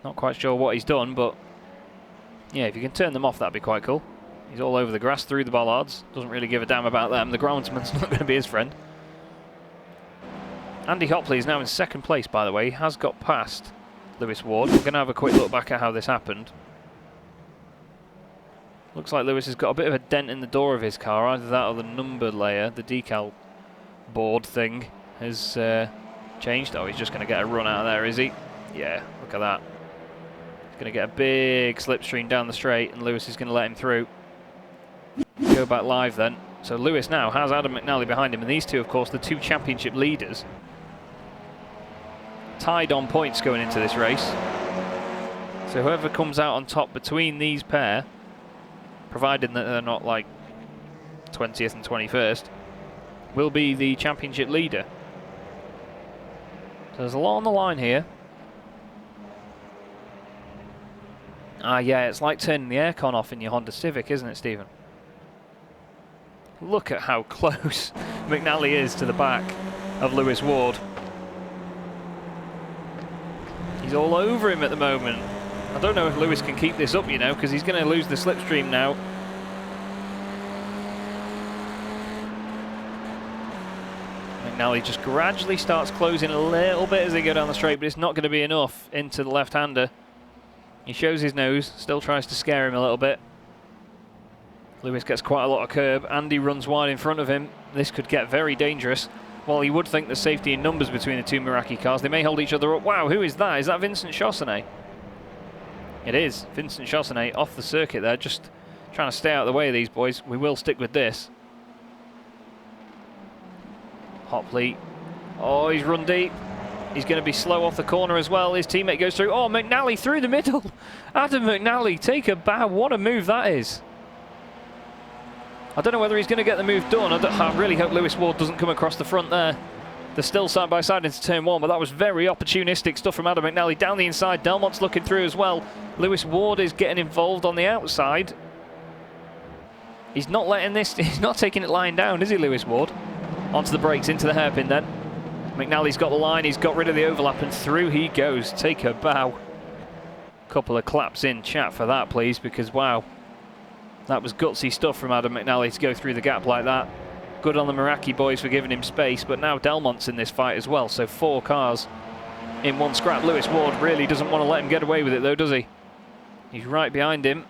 not quite sure what he's done, but yeah, if you can turn them off, that'd be quite cool. He's all over the grass through the bollards, doesn't really give a damn about them. The groundsman's not going to be his friend. Andy Hopley is now in second place, by the way. He has got past Lewis Ward. We're going to have a quick look back at how this happened. Looks like Lewis has got a bit of a dent in the door of his car, either that or the number layer, the decal board thing has changed. Oh, he's just going to get a run out of there, is he? Yeah, look at that. He's going to get a big slipstream down the straight, and Lewis is going to let him through. Go back live then. So Lewis now has Adam McNally behind him, and these two, of course, the two championship leaders. Tied on points going into this race. So whoever comes out on top between these pair, provided that they're not like 20th and 21st, will be the championship leader. So there's a lot on the line here. Ah, yeah, it's like turning the aircon off in your Honda Civic, isn't it, Stephen? Look at how close McNally is to the back of Lewis Ward. He's all over him at the moment. I don't know if Lewis can keep this up, you know, because he's going to lose the slipstream now. McNally just gradually starts closing a little bit as they go down the straight, but it's not going to be enough into the left-hander. He shows his nose, still tries to scare him a little bit. Lewis gets quite a lot of curb. Andy runs wide in front of him. This could get very dangerous. While you would think there's safety in numbers between the two Meraki cars, they may hold each other up. Wow, who is that? Is that Vincent Chaussenet? It is. Vincent Chaussenet off the circuit there, just trying to stay out of the way of these boys. We will stick with this. Hopley. Oh, he's run deep. He's going to be slow off the corner as well. His teammate goes through. Oh, McNally through the middle. Adam McNally, take a bow. What a move that is. I don't know whether he's going to get the move done. I really hope Lewis Ward doesn't come across the front there. They're still side by side into turn one, but that was very opportunistic stuff from Adam McNally. Down the inside, Delmont's looking through as well. Lewis Ward is getting involved on the outside. He's not letting this, he's not taking it lying down, is he, Lewis Ward? Onto the brakes, into the hairpin then. McNally's got the line, he's got rid of the overlap, and through he goes. Take a bow. Couple of claps in chat for that, please, because wow, that was gutsy stuff from Adam McNally to go through the gap like that. Good on the Meraki boys for giving him space, but now Delmont's in this fight as well, so 4 cars in one scrap. Lewis Ward really doesn't want to let him get away with it though, does he? He's right behind him.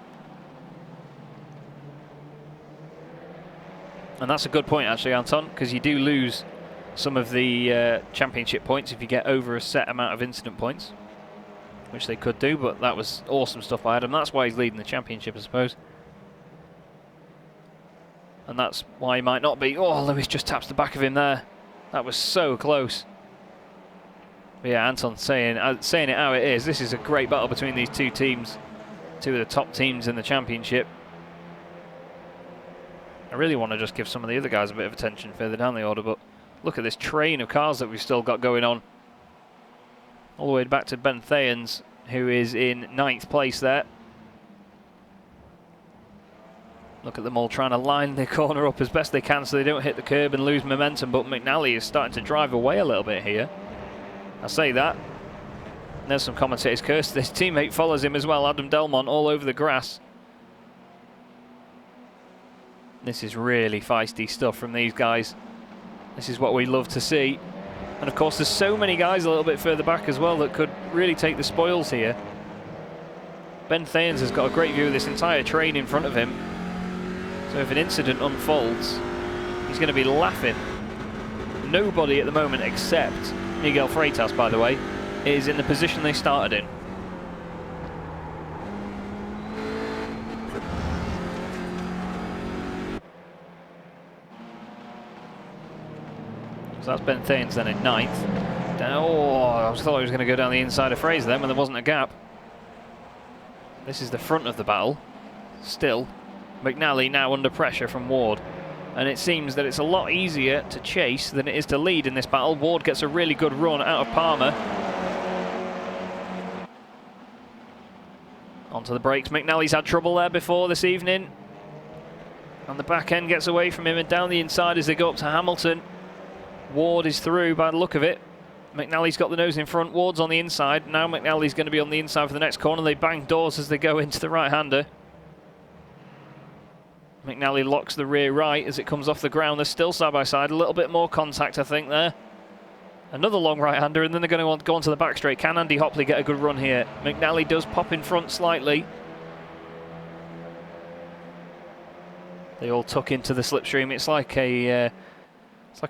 And that's a good point actually, Anton, because you do lose some of the championship points if you get over a set amount of incident points, which they could do, but that was awesome stuff by Adam. That's why he's leading the championship, I suppose. And that's why he might not be. Oh, Lewis just taps the back of him there. That was so close. But yeah, Anton saying it how it is. This is a great battle between these two teams. Two of the top teams in the championship. I really want to just give some of the other guys a bit of attention further down the order, but look at this train of cars that we've still got going on. All the way back to Ben Thayens, who is in 9th place there. Look at them all trying to line the corner up as best they can so they don't hit the curb and lose momentum, but McNally is starting to drive away a little bit here. I say that. There's some commentators cursed. His teammate follows him as well, Adam Delmont, all over the grass. This is really feisty stuff from these guys. This is what we love to see. And of course there's so many guys a little bit further back as well that could really take the spoils here. Ben Thayens has got a great view of this entire train in front of him. So if an incident unfolds, he's going to be laughing. Nobody at the moment except Miguel Freitas, by the way, is in the position they started in. So that's Ben Thayens then in 9th. Oh, I thought he was going to go down the inside of Fraser then when there wasn't a gap. This is the front of the battle. Still, McNally now under pressure from Ward. And it seems that it's a lot easier to chase than it is to lead in this battle. Ward gets a really good run out of Palmer. Onto the brakes. McNally's had trouble there before this evening. And the back end gets away from him and down the inside as they go up to Hamilton. Ward is through by the look of it. McNally's got the nose in front, Ward's on the inside. Now McNally's going to be on the inside for the next corner. They bang doors as they go into the right-hander. McNally locks the rear right as it comes off the ground. They're still side by side. A little bit more contact, I think, there. Another long right-hander, and then they're going to want to go onto the back straight. Can Andy Hopley get a good run here? McNally does pop in front slightly. They all tuck into the slipstream. It's like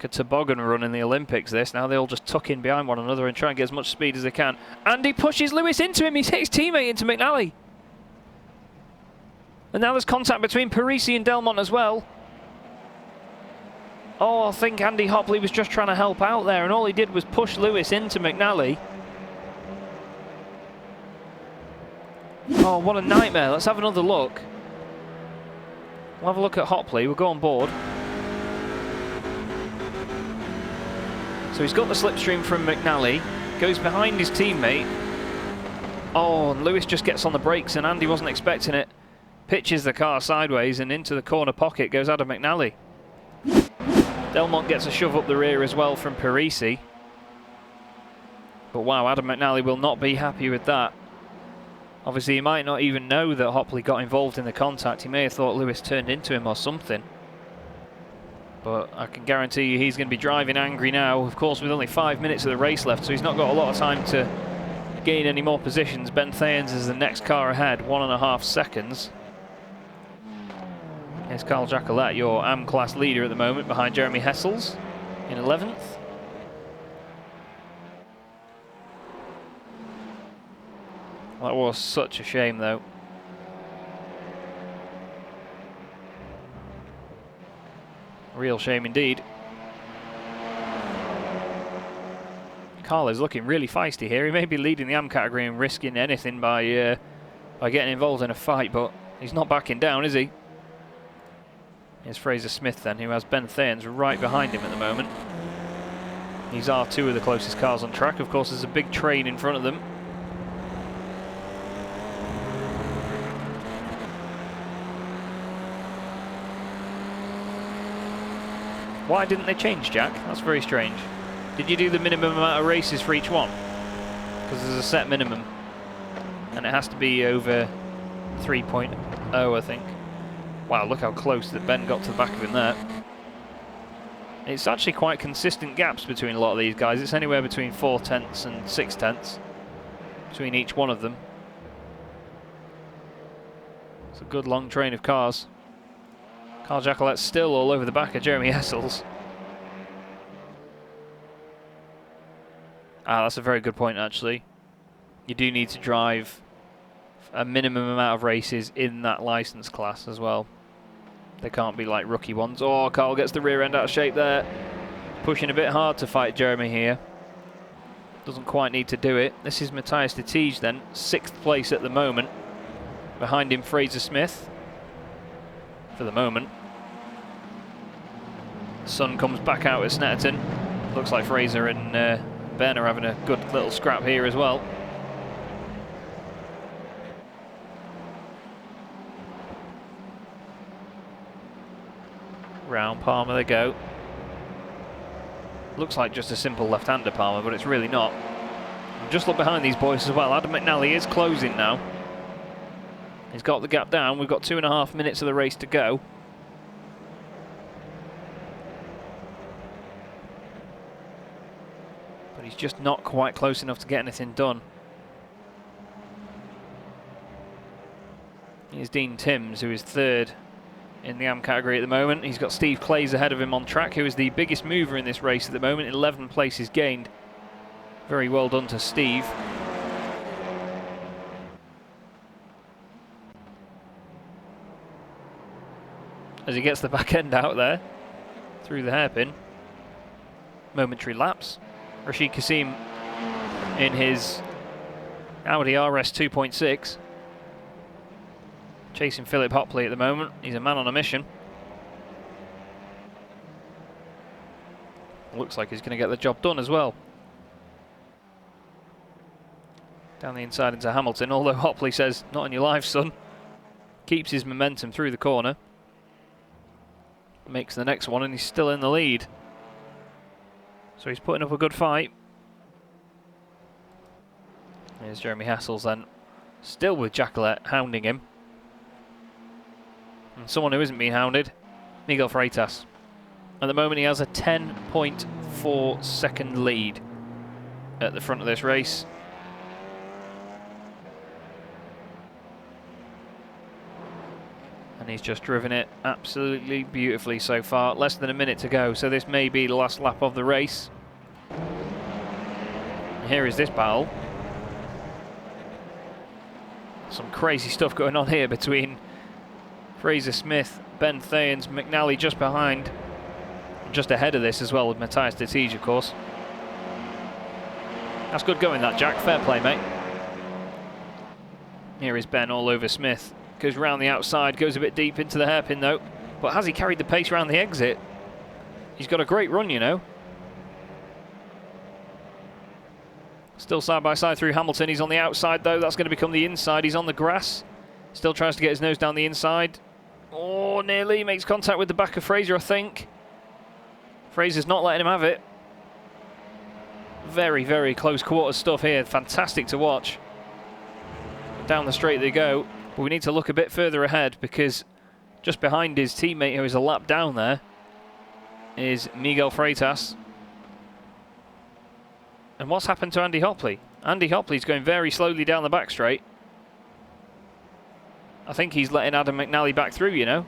a toboggan run in the Olympics, this. Now they all just tuck in behind one another and try and get as much speed as they can. Andy pushes Lewis into him. He's hit his teammate into McNally. And now there's contact between Parisi and Delmont as well. Oh, I think Andy Hopley was just trying to help out there, and all he did was push Lewis into McNally. Oh, what a nightmare. Let's have another look. We'll have a look at Hopley. We'll go on board. So he's got the slipstream from McNally, goes behind his teammate. Oh, and Lewis just gets on the brakes and Andy wasn't expecting it. Pitches the car sideways and into the corner pocket goes Adam McNally. Delmont gets a shove up the rear as well from Parisi. But wow, Adam McNally will not be happy with that. Obviously he might not even know that Hopley got involved in the contact. He may have thought Lewis turned into him or something. But I can guarantee you he's going to be driving angry now. Of course, with only 5 minutes of the race left, so he's not got a lot of time to gain any more positions. Ben Thayens is the next car ahead, 1.5 seconds. Here's Carl Jacquelet, your AM-class leader at the moment, behind Jeremy Hessels in 11th. That was such a shame, though. Real shame indeed. Carl is looking really feisty here. He may be leading the AM category and risking anything by getting involved in a fight, but he's not backing down, is he? Here's Fraser Smith then, who has Ben Thayens right behind him at the moment. These are two of the closest cars on track. Of course, there's a big train in front of them. Why didn't they change, Jack? That's very strange. Did you do the minimum amount of races for each one? Because there's a set minimum. And it has to be over 3.0, I think. Wow, look how close that Ben got to the back of him there. It's actually quite consistent gaps between a lot of these guys. It's anywhere between 4/10 and 6/10 between each one of them. It's a good long train of cars. Carl Jacquelette's still all over the back of Jeremy Hessels. Ah, that's a very good point, actually. You do need to drive a minimum amount of races in that license class as well. They can't be like rookie ones. Oh, Carl gets the rear end out of shape there. Pushing a bit hard to fight Jeremy here. Doesn't quite need to do it. This is Matthias de Tige then, 6th place at the moment. Behind him, Fraser Smith. For the moment. Sun comes back out at Snetterton. Looks like Fraser and Ben are having a good little scrap here as well. Round Palmer they go. Looks like just a simple left-hander Palmer, but it's really not. Just look behind these boys as well. Adam McNally is closing now. He's got the gap down. We've got 2.5 minutes of the race to go. But he's just not quite close enough to get anything done. Here's Dean Timms, who is 3rd in the AM category at the moment. He's got Steve Clays ahead of him on track, who is the biggest mover in this race at the moment. 11 places gained. Very well done to Steve. As he gets the back end out there, through the hairpin. Momentary lapse. Rashid Kassim in his Audi RS 2.6. Chasing Philip Hopley at the moment. He's a man on a mission. Looks like he's going to get the job done as well. Down the inside into Hamilton, although Hopley says, not on your life, son. Keeps his momentum through the corner. Makes the next one and he's still in the lead. So he's putting up a good fight. Here's Jeremy Hessels then. Still with Jacquelette hounding him. And someone who isn't being hounded, Miguel Freitas. At the moment he has a 10.4 second lead at the front of this race. And he's just driven it absolutely beautifully so far. Less than a minute to go, so this may be the last lap of the race. And here is this battle. Some crazy stuff going on here between Fraser Smith, Ben Thayens, McNally just behind. Just ahead of this as well with Matthias de Tige, of course. That's good going, that, Jack. Fair play, mate. Here is Ben all over Smith. Goes round the outside, goes a bit deep into the hairpin though. But has he carried the pace around the exit? He's got a great run, you know. Still side by side through Hamilton. He's on the outside though. That's going to become the inside. He's on the grass. Still tries to get his nose down the inside. Oh, nearly makes contact with the back of Fraser, I think. Fraser's not letting him have it. Very, very close quarters stuff here. Fantastic to watch. Down the straight they go. But we need to look a bit further ahead because just behind his teammate, who is a lap down there, is Miguel Freitas. And what's happened to Andy Hopley? Andy Hopley's going very slowly down the back straight. I think he's letting Adam McNally back through, you know.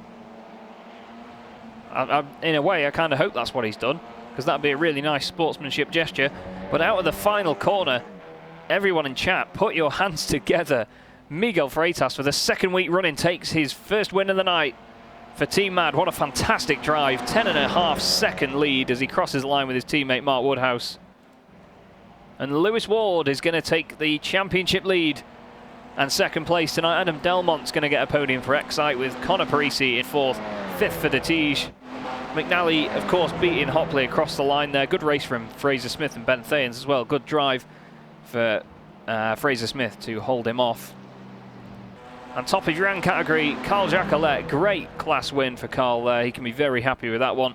In a way, I kind of hope that's what he's done, because that'd be a really nice sportsmanship gesture. But out of the final corner, everyone in chat, put your hands together. Miguel Freitas, for the second week running, takes his first win of the night for Team Mad. What a fantastic drive. 10.5 second lead as he crosses the line with his teammate Mark Woodhouse. And Lewis Ward is going to take the championship lead. And second place tonight, Adam Delmont's going to get a podium for Excite with Connor Parisi in 4th, 5th for de Tige. McNally, of course, beating Hopley across the line there. Good race from Fraser Smith and Ben Thayens as well. Good drive for Fraser Smith to hold him off. And top of your own category, Carl Jacquelette. Great class win for Carl there. He can be very happy with that one.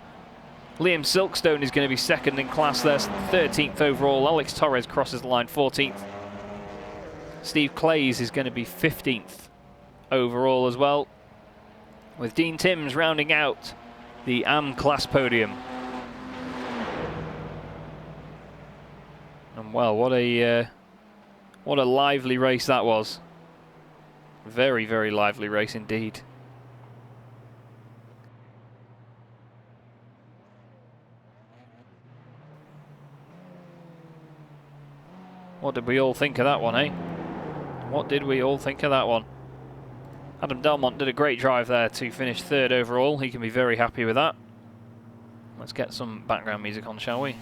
Liam Silkstone is going to be second in class there, 13th overall. Alex Torres crosses the line, 14th. Steve Clays is going to be 15th overall as well, with Dean Timms rounding out the AM class podium. And well, what a lively race that was. Very, very lively race indeed. What did we all think of that one, eh? What did we all think of that one? Adam Delmont did a great drive there to finish third overall. He can be very happy with that. Let's get some background music on, shall we?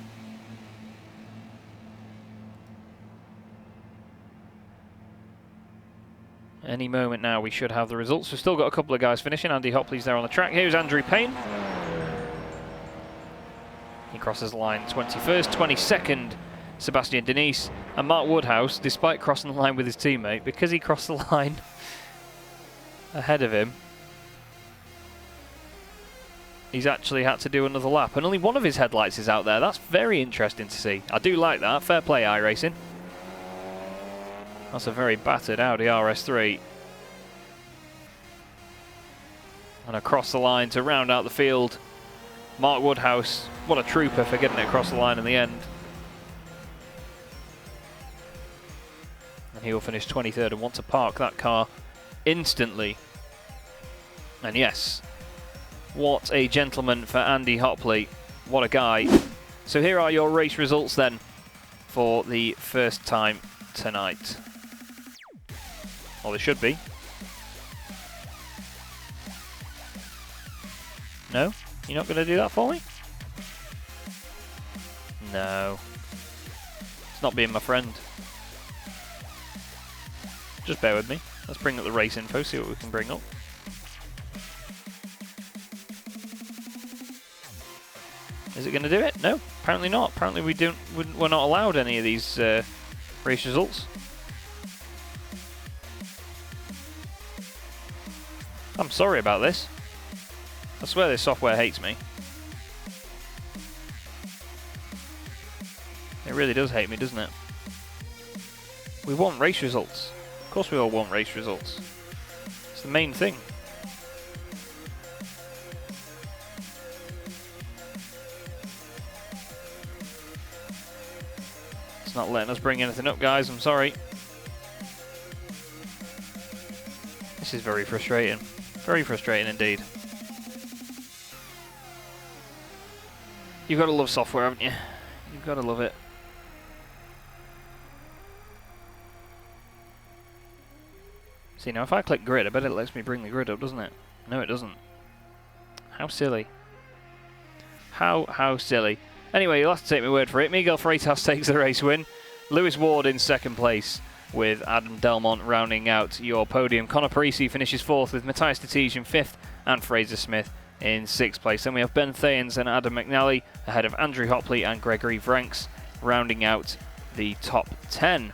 Any moment now we should have the results. We've still got a couple of guys finishing. Andy Hopley's there on the track. Here's Andrew Payne. He crosses the line 21st, 22nd. Sebastian Denise, and Mark Woodhouse, despite crossing the line with his teammate, because he crossed the line ahead of him, he's actually had to do another lap, and only one of his headlights is out there. That's very interesting to see. I do like that. Fair play, iRacing. That's a very battered Audi RS3. And across the line to round out the field, Mark Woodhouse. What a trooper for getting it across the line in the end. He will finish 23rd and want to park that car instantly. And yes, what a gentleman for Andy Hopley. What a guy. So here are your race results then for the first time tonight. Well, they should be. No? You're not going to do that for me? No. It's not being my friend. Just bear with me. Let's bring up the race info, see what we can bring up. Is it going to do it? No, apparently not. Apparently we're not allowed any of these race results. I'm sorry about this. I swear this software hates me. It really does hate me, doesn't it? We want race results. Of course we all want race results. It's the main thing. It's not letting us bring anything up, guys. I'm sorry. This is very frustrating. Very frustrating indeed. You've got to love software, haven't you? You've got to love it. See, now if I click grid, I bet it lets me bring the grid up, doesn't it? No, it doesn't. How silly. How silly. Anyway, you'll have to take my word for it. Miguel Freitas takes the race win. Lewis Ward in second place, with Adam Delmont rounding out your podium. Conor Parisi finishes fourth, with Matthias Titij in fifth, and Fraser Smith in sixth place. Then we have Ben Thayens and Adam McNally ahead of Andrew Hopley and Gregory Vranks, rounding out the top 10.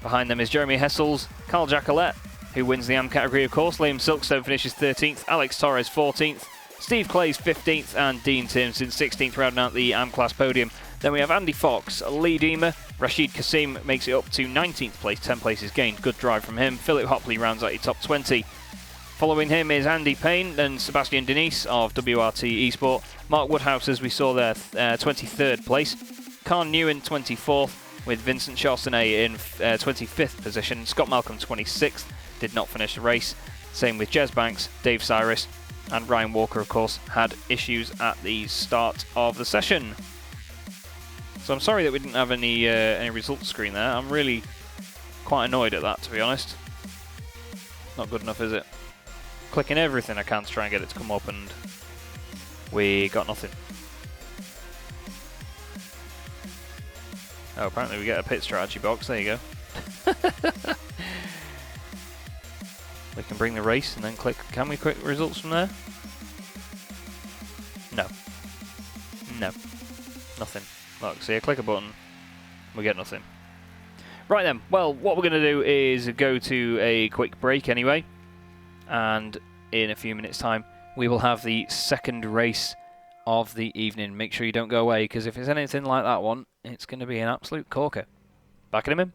Behind them is Jeremy Hessels, Carl Jacquelet, who wins the AM category, of course. Liam Silkstone finishes 13th, Alex Torres 14th, Steve Clays 15th, and Dean Timms in 16th, rounding out the AM class podium. Then we have Andy Fox, Lee Deemer, Rashid Kasim makes it up to 19th place, 10 places gained. Good drive from him. Philip Hopley rounds out your top 20. Following him is Andy Payne, then Sebastian Denise of WRT Esport. Mark Woodhouse, as we saw there, 23rd place. Carl Newen 24th, with Vincent Charcenet in 25th position. Scott Malcolm 26th, did not finish the race. Same with Jez Banks, Dave Cyrus, and Ryan Walker, of course, had issues at the start of the session. So I'm sorry that we didn't have any results screen there. I'm really quite annoyed at that, to be honest. Not good enough, is it? Clicking everything I can to try and get it to come up, and we got nothing. Oh, apparently we get a pit strategy box. There you go. We can bring the race and then click. Can we click results from there? No. No. Nothing. Look, see, I click a button, we get nothing. Right then, well, what we're going to do is go to a quick break anyway, and in a few minutes' time, we will have the second race of the evening. Make sure you don't go away, because if it's anything like that one, it's going to be an absolute corker. Backing him in.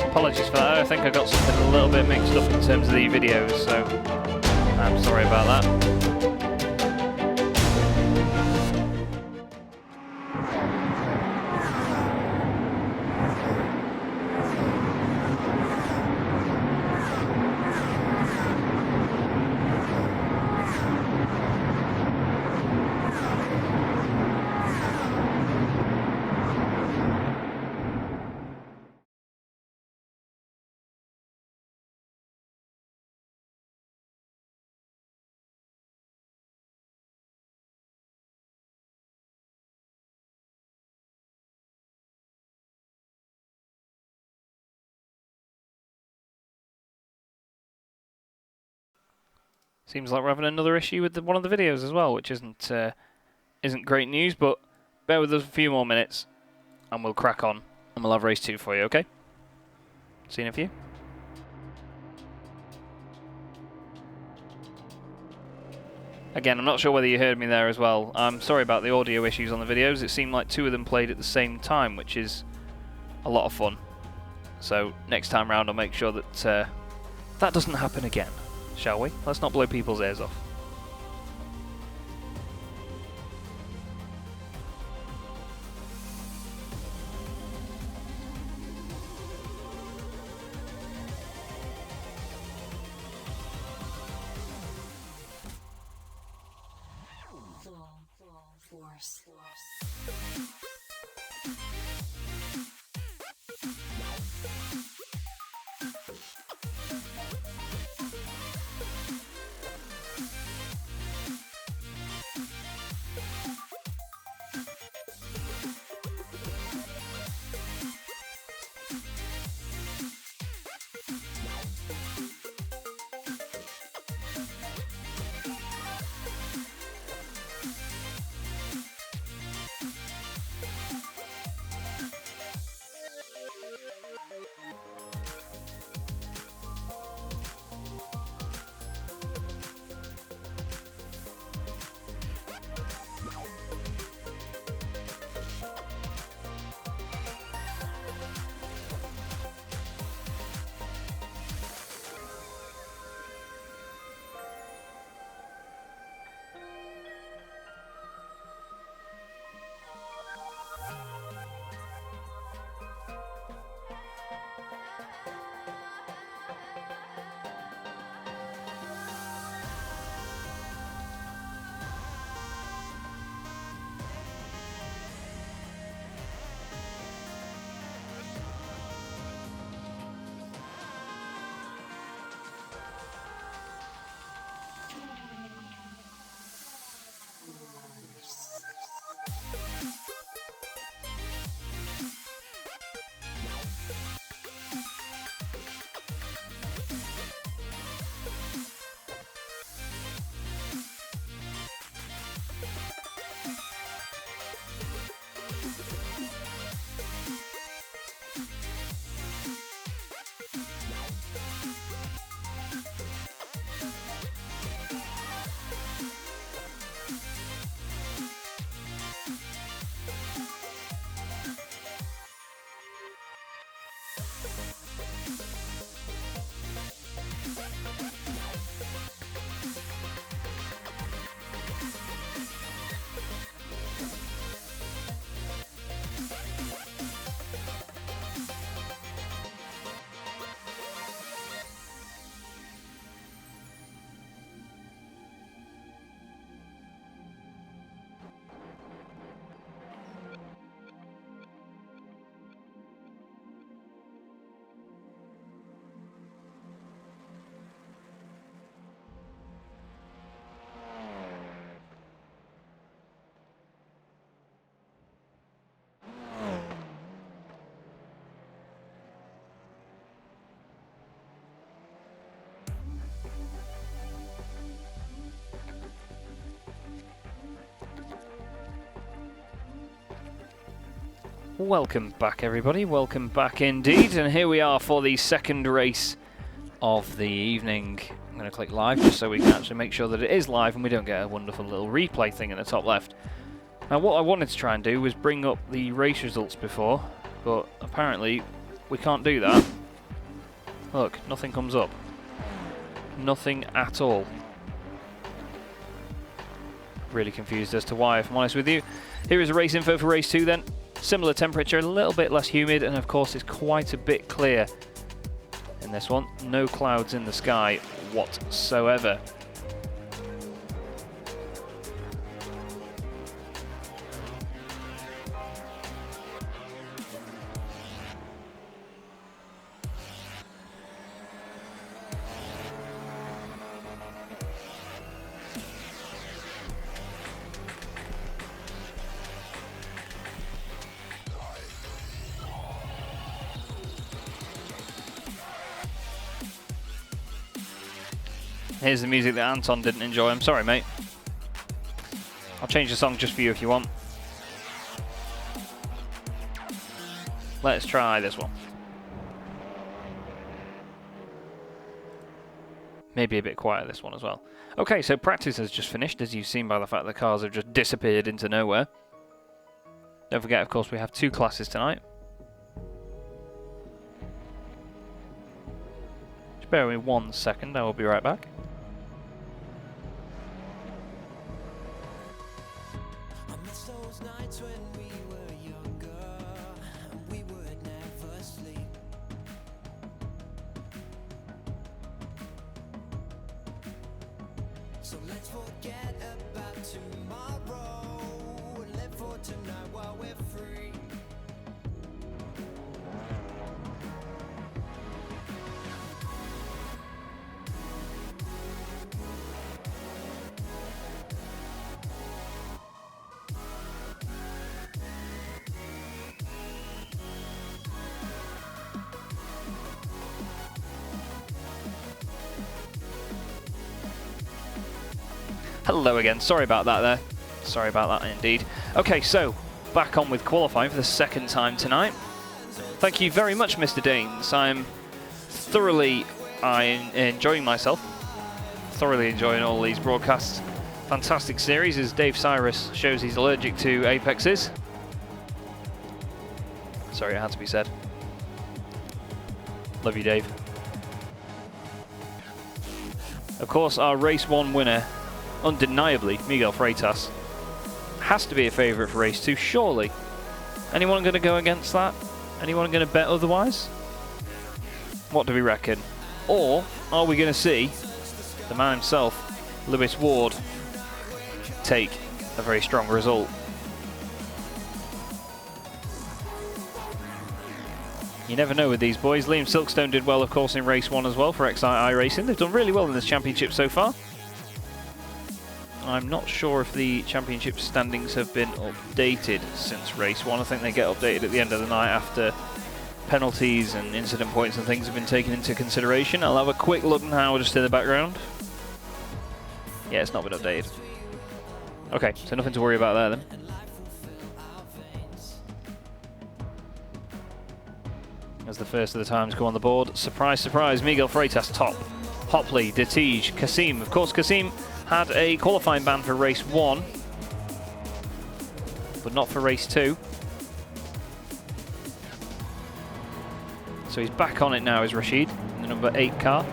Apologies for that, I think I got something a little bit mixed up in terms of the videos, so I'm sorry about that. Seems like we're having another issue with one of the videos as well, which isn't great news, but bear with us a few more minutes and we'll crack on and we'll have race 2 for you, okay? See you in a few. Again, I'm not sure whether you heard me there as well. I'm sorry about the audio issues on the videos. It seemed like 2 of them played at the same time, which is a lot of fun. So next time round I'll make sure that that doesn't happen again. Shall we? Let's not blow people's ears off. Welcome back, everybody. Welcome back indeed. And here we are for the second race of the evening. I'm going to click live just so we can actually make sure that it is live and we don't get a wonderful little replay thing in the top left. Now, what I wanted to try and do was bring up the race results before, but apparently we can't do that. Look, nothing comes up. Nothing at all. Really confused as to why, if I'm honest with you. Here is a race info for race 2 then. Similar temperature, a little bit less humid, and of course it's quite a bit clear in this one. No clouds in the sky whatsoever. Here's the music that Anton didn't enjoy. I'm sorry, mate. I'll change the song just for you if you want. Let's try this one. Maybe a bit quieter this one as well. Okay, so practice has just finished, as you've seen by the fact the cars have just disappeared into nowhere. Don't forget, of course, we have 2 classes tonight. Just bear with me 1 second, I will be right back. So let's forget about tomorrow. Hello again, sorry about that there. Sorry about that indeed. Okay, so back on with qualifying for the second time tonight. Thank you very much, Mr. Daines. I'm thoroughly enjoying myself. Thoroughly enjoying all these broadcasts. Fantastic series as Dave Cyrus shows he's allergic to apexes. Sorry, it had to be said. Love you, Dave. Of course, our race 1 winner, undeniably, Miguel Freitas, has to be a favourite for race 2, surely. Anyone going to go against that? Anyone going to bet otherwise? What do we reckon? Or are we going to see the man himself, Lewis Ward, take a very strong result? You never know with these boys. Liam Silkstone did well, of course, in race 1 as well for XII Racing. They've done really well in this championship so far. I'm not sure if the championship standings have been updated since race 1. I think they get updated at the end of the night after penalties and incident points and things have been taken into consideration. I'll have a quick look now just in the background. Yeah, it's not been updated. Okay, so nothing to worry about there then. As the first of the times go on the board. Surprise, surprise, Miguel Freitas top. Hopley, Detige, Kasim. Of course, Kasim had a qualifying ban for race 1, but not for race 2. So he's back on it now, is Rashid, in the number 8 car.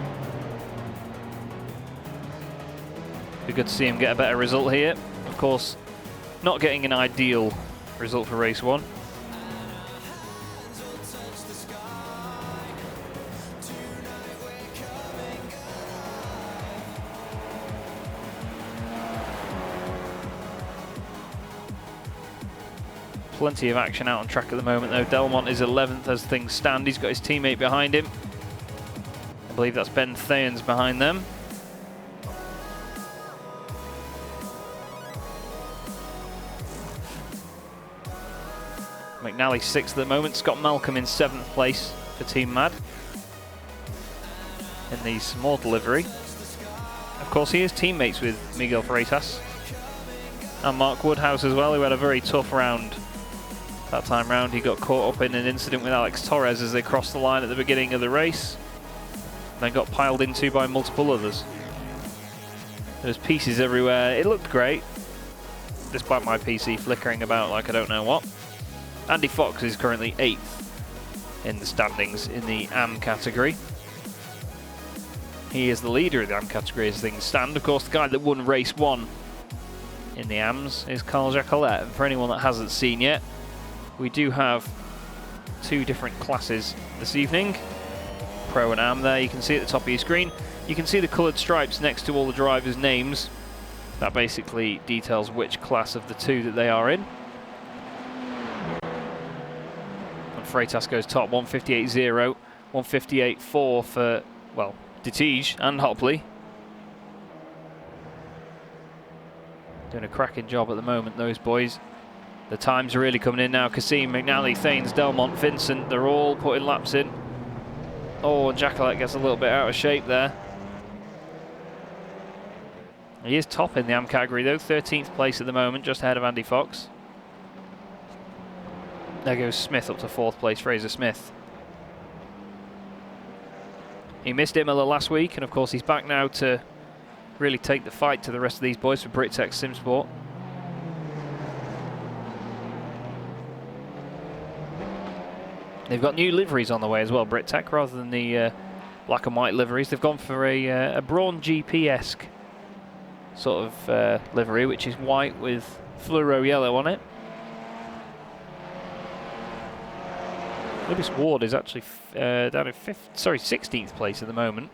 Be good to see him get a better result here. Of course, not getting an ideal result for race 1. Plenty of action out on track at the moment though. Delmont is 11th as things stand. He's got his teammate behind him. I believe that's Ben Thayens behind them. McNally 6th at the moment. Scott Malcolm in 7th place for Team Mad in the small delivery. Of course, he is teammates with Miguel Freitas and Mark Woodhouse as well, who had a very tough round that time round. He got caught up in an incident with Alex Torres as they crossed the line at the beginning of the race, then got piled into by multiple others. There's pieces everywhere. It looked great, despite my PC flickering about like I don't know what. Andy Fox is currently 8th in the standings in the AM category. He is the leader of the AM category as things stand. Of course, the guy that won race 1 in the AMs is Carl Jacquelet. And for anyone that hasn't seen yet, we do have 2 different classes this evening. Pro and AM there, you can see at the top of your screen. You can see the coloured stripes next to all the drivers' names. That basically details which class of the 2 that they are in. And Freitas goes top, 158.0, 158.4 for, well, Dettige and Hopley. Doing a cracking job at the moment, those boys. The times are really coming in now. Kasim, McNally, Thanes, Delmont, Vincent, they're all putting laps in. Oh, and Jacquelet gets a little bit out of shape there. He is top in the AM category though, 13th place at the moment, just ahead of Andy Fox. There goes Smith up to 4th place, Fraser Smith. He missed Imola last week, and of course he's back now to really take the fight to the rest of these boys for Britex Simsport. They've got new liveries on the way as well, Brитec, rather than the black and white liveries. They've gone for a Brawn GP-esque sort of livery, which is white with fluoro yellow on it. Lewis Ward is actually down in 16th place at the moment.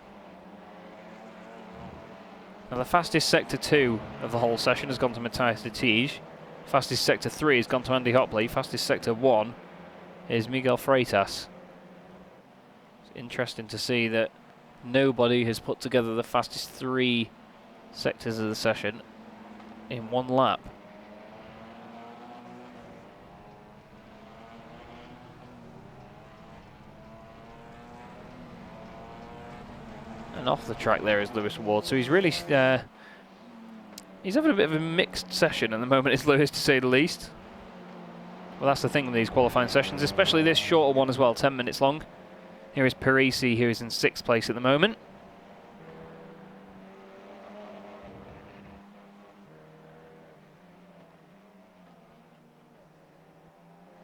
Now the fastest sector 2 of the whole session has gone to Matthias de Tige. Fastest sector 3 has gone to Andy Hopley. Fastest sector 1 is Miguel Freitas. It's interesting to see that nobody has put together the fastest 3 sectors of the session in one lap. And off the track there is Lewis Ward, so he's really He's having a bit of a mixed session at the moment, is Lewis, to say the least. Well, that's the thing with these qualifying sessions, especially this shorter one as well, 10 minutes long. Here is Parisi, who is in 6th place at the moment.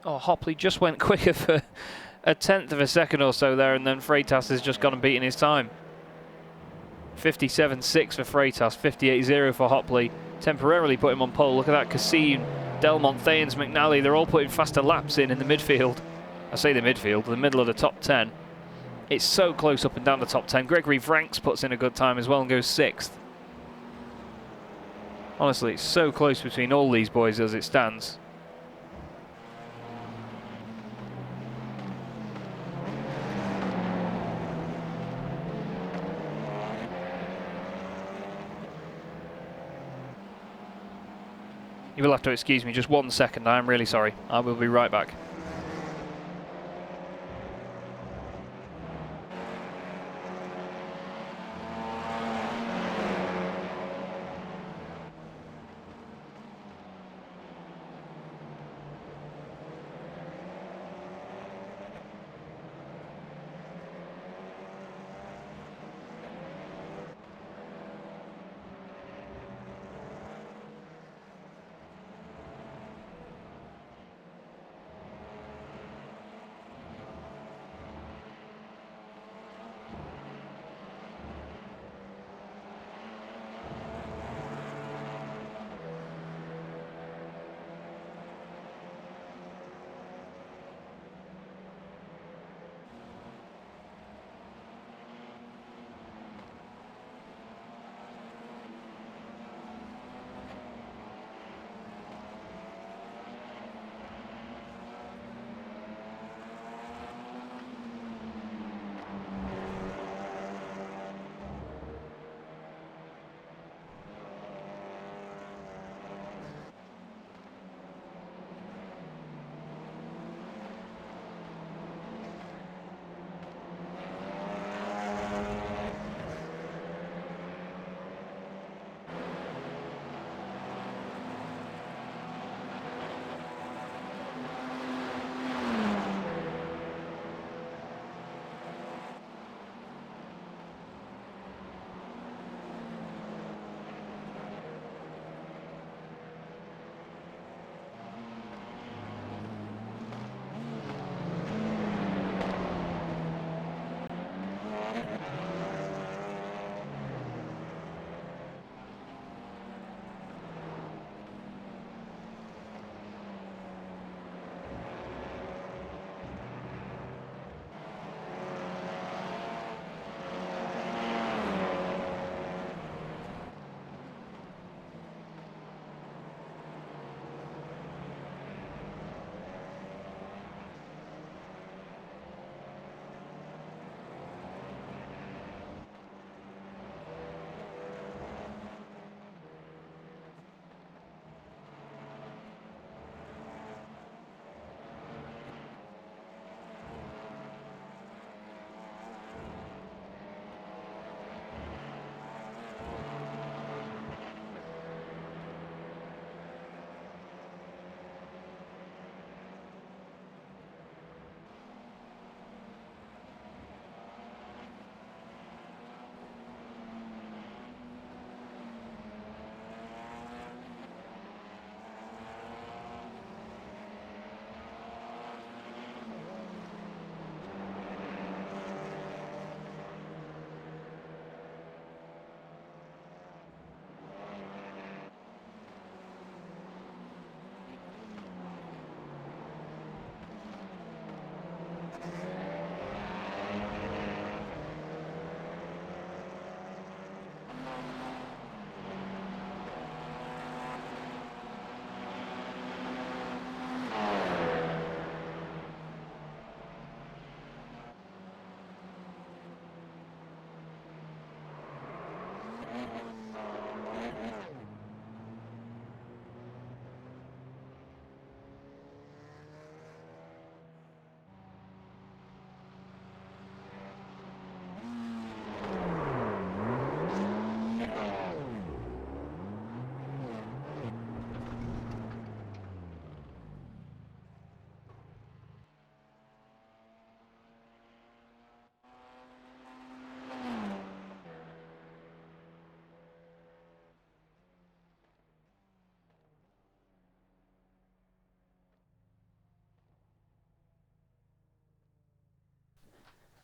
Oh, Hopley just went quicker for a 1/10 of a second or so there, and then Freitas has just gone and beaten his time. 57.6 for Freitas, 58.0 for Hopley. Temporarily put him on pole. Look at that, Cassim, Delmont, Thayens, McNally, they're all putting faster laps in the midfield. I say the midfield, the middle of the top 10. It's so close up and down the top 10. Gregory Vranks puts in a good time as well and goes 6th. Honestly, it's so close between all these boys as it stands. You will have to excuse me just 1 second, I am really sorry. I will be right back.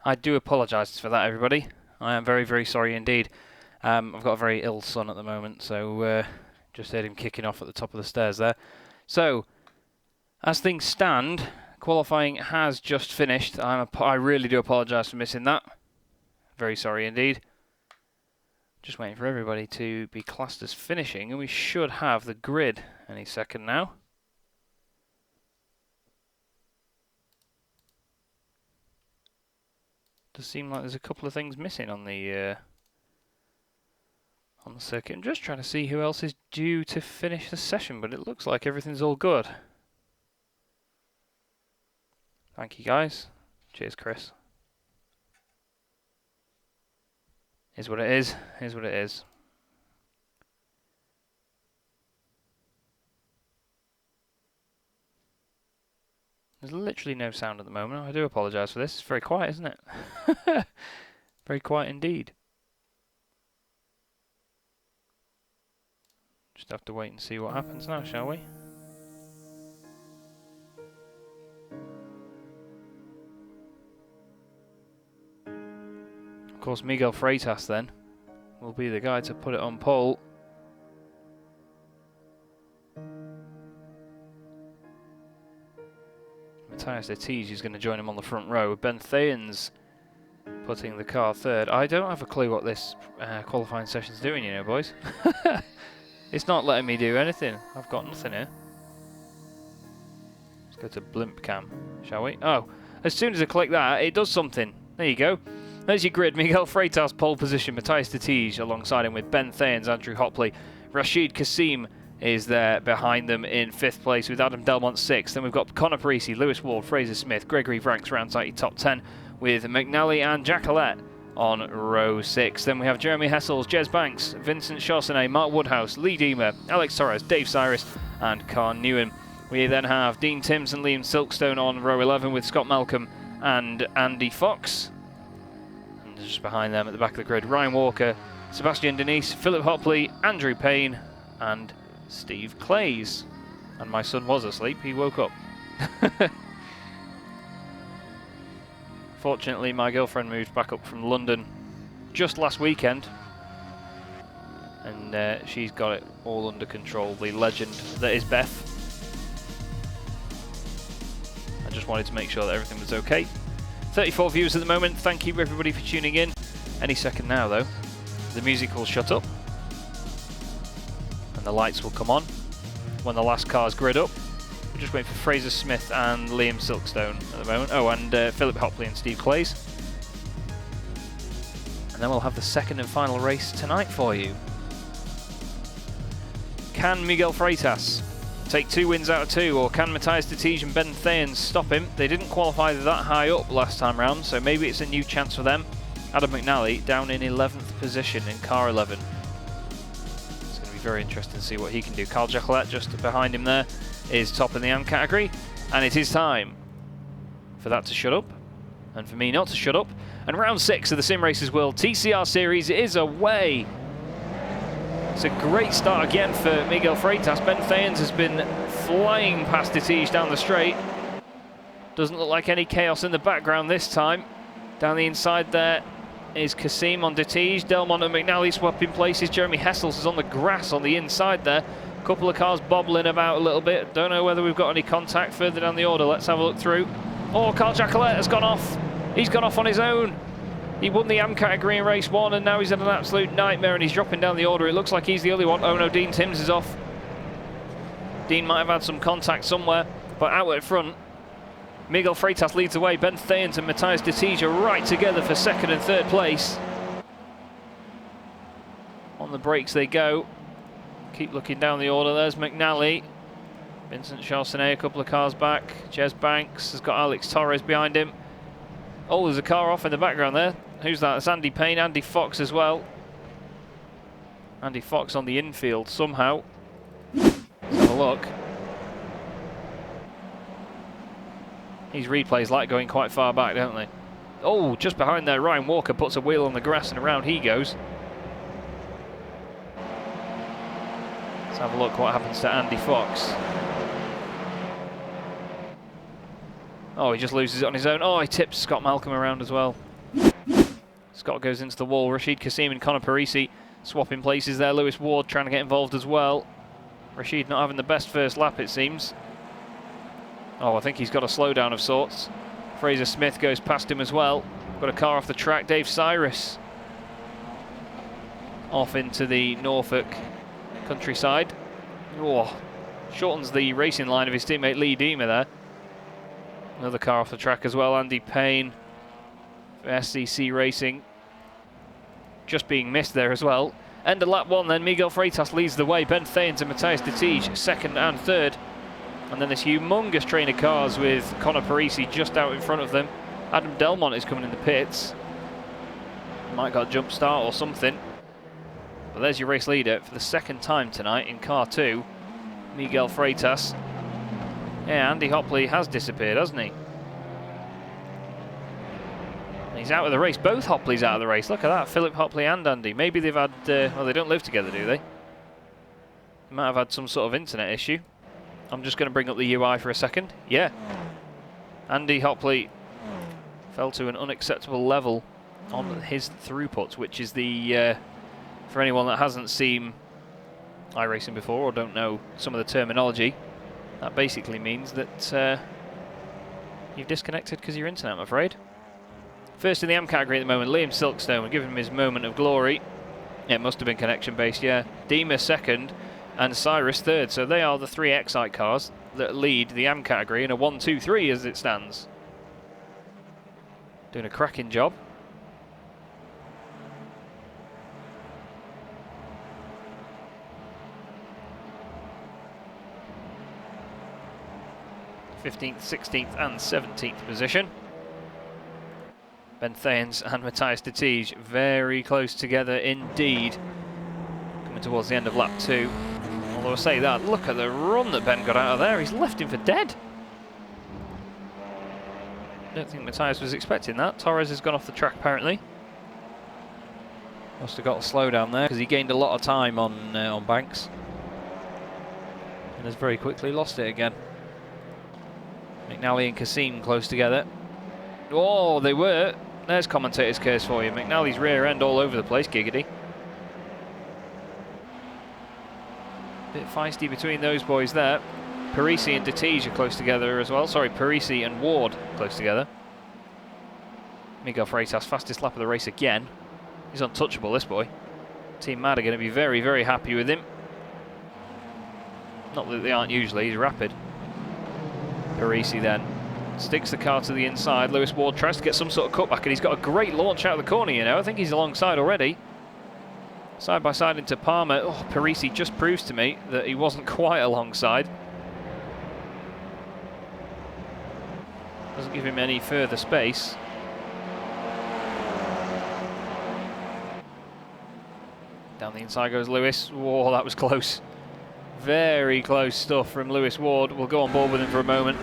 I do apologise for that, everybody. I am very, very sorry indeed. I've got a very ill son at the moment, so just heard him kicking off at the top of the stairs there. So, as things stand, qualifying has just finished. I really do apologise for missing that. Very sorry indeed. Just waiting for everybody to be classed as finishing, and we should have the grid any second now. Does seem like there's a couple of things missing on the circuit. I'm just trying to see who else is due to finish the session, but it looks like everything's all good. Thank you, guys. Cheers, Chris. Is what it is. Is what it is. There's literally no sound at the moment. I do apologise for this. It's very quiet, isn't it? Very quiet indeed. Just have to wait and see what happens now, shall we? Of course, Miguel Freitas then will be the guy to put it on pole. Matthias de Tiege is going to join him on the front row. Ben Thayens putting the car third. I don't have a clue what this qualifying session's doing, you know, boys. It's not letting me do anything. I've got nothing here. Let's go to blimp cam, shall we? Oh, as soon as I click that, it does something. There you go. There's your grid. Miguel Freitas pole position. Matthias de Tiege alongside him with Ben Thayens, Andrew Hopley. Rashid Kassim is there behind them in 5th place with Adam Delmont 6th. Then we've got Conor Parisi, Lewis Ward, Fraser Smith, Gregory Vranks rounds out your top 10 with McNally and Jacqueline on row 6. Then we have Jeremy Hessels, Jez Banks, Vincent Chaussonnet, Mark Woodhouse, Lee Deemer, Alex Torres, Dave Cyrus and Carl Newen. We then have Dean Timms and Liam Silkstone on row 11 with Scott Malcolm and Andy Fox. And just behind them at the back of the grid, Ryan Walker, Sebastian Denise, Philip Hopley, Andrew Payne and Steve Clays. And my son was asleep, he woke up. Fortunately, my girlfriend moved back up from London just last weekend, and she's got it all under control, the legend that is Beth. I just wanted to make sure that everything was okay. 34 viewers at the moment, thank you everybody for tuning in. Any second now though, the music will shut up, and the lights will come on when the last cars grid up. We're just waiting for Fraser Smith and Liam Silkstone at the moment. Oh, and Philip Hopley and Steve Clays. And then we'll have the second and final race tonight for you. Can Miguel Freitas take 2 wins out of 2, or can Matthias de Tiege and Ben Thayens stop him? They didn't qualify that high up last time round, so maybe it's a new chance for them. Adam McNally down in 11th position in car 11. It's going to be very interesting to see what he can do. Carl Jacqueline just behind him there is top in the AM category, and it is time for that to shut up and for me not to shut up. And round 6 of the Simracersworld TCR series is away. It's a great start again for Miguel Freitas. Ben Thayens has been flying past de Tiege down the straight. Doesn't look like any chaos in the background this time. Down the inside there is Kassim on de Tiege. Delmont and McNally swapping places. Jeremy Hessels is on the grass on the inside there. Couple of cars bobbling about a little bit. Don't know whether we've got any contact further down the order. Let's have a look through. Oh, Carl Jacqueline has gone off. He's gone off on his own. He won the AM category in race 1, and now he's had an absolute nightmare, and he's dropping down the order. It looks like he's the only one. Oh no, Dean Timms is off. Dean might have had some contact somewhere, but out at front, Miguel Freitas leads the way. Ben Thayens and Matthias de Tiege are right together for 2nd and 3rd place. On the brakes they go. Keep looking down the order. There's McNally. Vincent Chaussonnet a couple of cars back. Jez Banks has got Alex Torres behind him. Oh, there's a car off in the background there. Who's that? It's Andy Payne, Andy Fox as well. Andy Fox on the infield somehow. Let's have a look. These replays like going quite far back, don't they? Oh, just behind there, Ryan Walker puts a wheel on the grass and around he goes. Let's have a look what happens to Andy Fox. Oh, he just loses it on his own. Oh, he tips Scott Malcolm around as well. Scott goes into the wall. Rashid Kassim and Conor Parisi swapping places there. Lewis Ward trying to get involved as well. Rashid not having the best first lap, it seems. Oh, I think he's got a slowdown of sorts. Fraser Smith goes past him as well. Got a car off the track. Dave Cyrus off into the Norfolk countryside. Oh, shortens the racing line of his teammate Lee Deemer there. Another car off the track as well. Andy Payne for SCC Racing just being missed there as well. End of lap 1 then. Miguel Freitas leads the way. Ben Thayens and Matthias de Tige second and third. And then this humongous train of cars with Conor Parisi just out in front of them. Adam Delmont is coming in the pits. Might got a jump start or something. But there's your race leader for the second time tonight in car 2, Miguel Freitas. Yeah, Andy Hopley has disappeared, hasn't he? He's out of the race. Both Hopleys out of the race. Look at that, Philip Hopley and Andy. Maybe they've had, well, they don't live together, do they? They might have had some sort of internet issue. I'm just going to bring up the UI for a second. Yeah. Andy Hopley fell to an unacceptable level on his throughput, which is the, for anyone that hasn't seen iRacing before or don't know some of the terminology, that basically means that you've disconnected because of your internet, I'm afraid. First in the M category at the moment, Liam Silkstone. We're giving him his moment of glory. Yeah, it must have been connection-based, yeah. Deemer second and Cyrus third. So they are the 3 Excite cars that lead the M category in a 1-2-3 as it stands. Doing a cracking job. '15th, 16th and 17th position. Ben Thayens and Matthias de Tige very close together indeed. Coming towards the end of lap 2. Although I say that, look at the run that Ben got out of there. He's left him for dead. I don't think Matthias was expecting that. Torres has gone off the track apparently. Must have got a slowdown there because he gained a lot of time on banks. And has very quickly lost it again. McNally and Kassim close together. Oh, they were. There's commentator's curse for you. McNally's rear end all over the place, giggity. Bit feisty between those boys there. Parisi and de Tige are close together as well. Sorry, Parisi and Ward close together. Miguel Freitas, fastest lap of the race again. He's untouchable, this boy. Team Mad are going to be very, very happy with him. Not that they aren't usually, he's rapid. Parisi then sticks the car to the inside. Lewis Ward tries to get some sort of cutback, and he's got a great launch out of the corner, you know. I think he's alongside already. Side by side into Palmer. Oh, Parisi just proves to me that he wasn't quite alongside. Doesn't give him any further space. Down the inside goes Lewis. Whoa, that was close. Very close stuff from Lewis Ward. We'll go on board with him for a moment.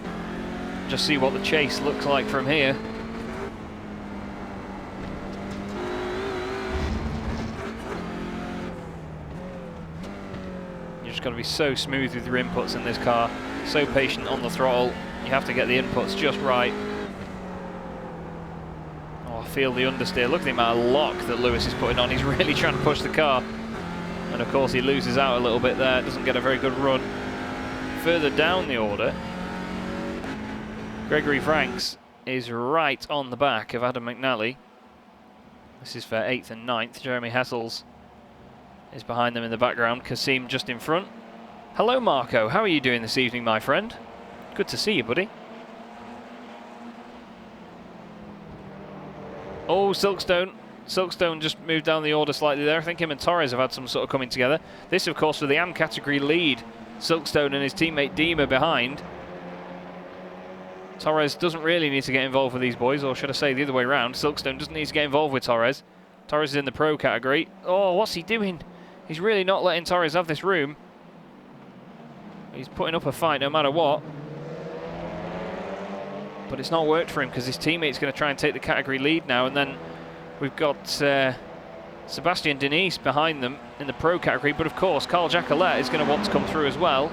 Just see what the chase looks like from here. You're just got to be so smooth with your inputs in this car. So patient on the throttle. You have to get the inputs just right. Oh, I feel the understeer. Look at the amount of lock that Lewis is putting on. He's really trying to push the car. And of course he loses out a little bit there. Doesn't get a very good run. Further down the order, Gregory Franks is right on the back of Adam McNally. This is for 8th and 9th. Jeremy Hessels is behind them in the background. Kassim just in front. Hello Marco, how are you doing this evening, my friend? Good to see you, buddy. Oh, Silkstone. Silkstone just moved down the order slightly there. I think him and Torres have had some sort of coming together. This, of course, for the AM category lead. Silkstone and his teammate Deemer behind. Torres doesn't really need to get involved with these boys, or should I say the other way around. Silkstone doesn't need to get involved with Torres. Torres is in the pro category. Oh, what's he doing? He's really not letting Torres have this room. He's putting up a fight no matter what. But it's not worked for him because his teammate's going to try and take the category lead now. And then we've got Sebastian Denise behind them in the pro category. But of course, Carl Jacquelet is going to want to come through as well.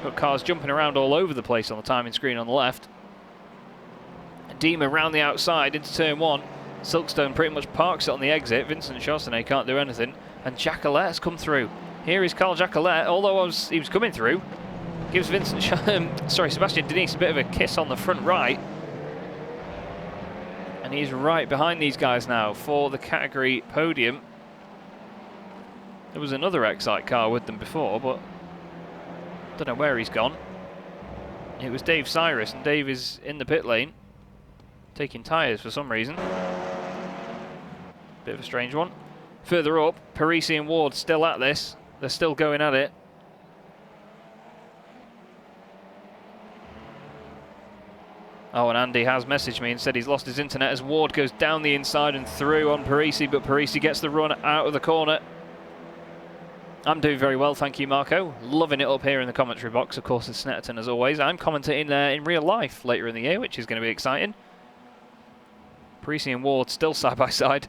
Got cars jumping around all over the place on the timing screen on the left. Deemer round the outside into turn 1. Silkstone pretty much parks it on the exit. Vincent Charsonnet can't do anything. And Jacquelette's come through. Here is Carl Jacquelette, although he was coming through. Gives Sebastian Denise a bit of a kiss on the front right. And he's right behind these guys now for the category podium. There was another Excite car with them before, but don't know where he's gone. It was Dave Cyrus, and Dave is in the pit lane, taking tyres for some reason. Bit of a strange one. Further up, Parisi and Ward still at this. They're still going at it. Oh, and Andy has messaged me and said he's lost his internet as Ward goes down the inside and through on Parisi, but Parisi gets the run out of the corner. I'm doing very well, thank you, Marco. Loving it up here in the commentary box, of course, it's Snetterton as always. I'm commentating in real life later in the year, which is going to be exciting. Parisi and Ward still side by side.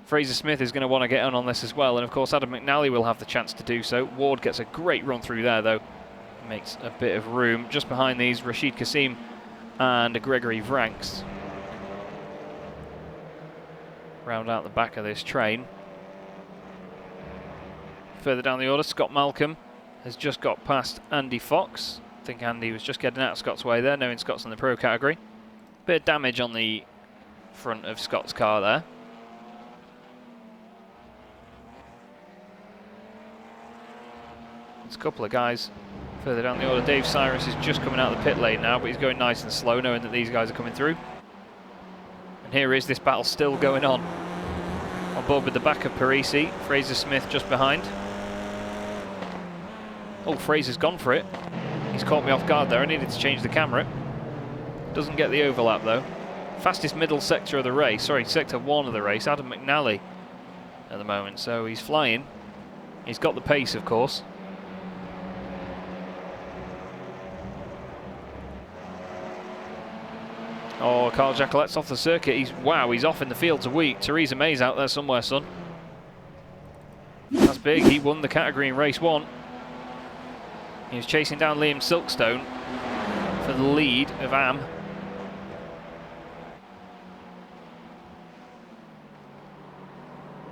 Fraser Smith is going to want to get on this as well, and of course Adam McNally will have the chance to do so. Ward gets a great run through there, though. Makes a bit of room. Just behind these, Rashid Kassim and Gregory Vranks. Round out the back of this train. Further down the order, Scott Malcolm has just got past Andy Fox. I think Andy was just getting out of Scott's way there, knowing Scott's in the pro category. Bit of damage on the front of Scott's car there. There's a couple of guys further down the order. Dave Cyrus is just coming out of the pit lane now, but he's going nice and slow, knowing that these guys are coming through. And here is this battle still going on. On board with the back of Parisi, Fraser Smith just behind. Oh, Fraser's gone for it. He's caught me off guard there. I needed to change the camera. Doesn't get the overlap though. Fastest middle sector of the race, sorry, sector 1 of the race, Adam McNally at the moment. So he's flying. He's got the pace, of course. Oh, Carl Jacquelette's off the circuit. He's off in the field to wheat. Theresa May's out there somewhere, son. That's big. He won the category in race 1. He was chasing down Liam Silkstone for the lead of AM.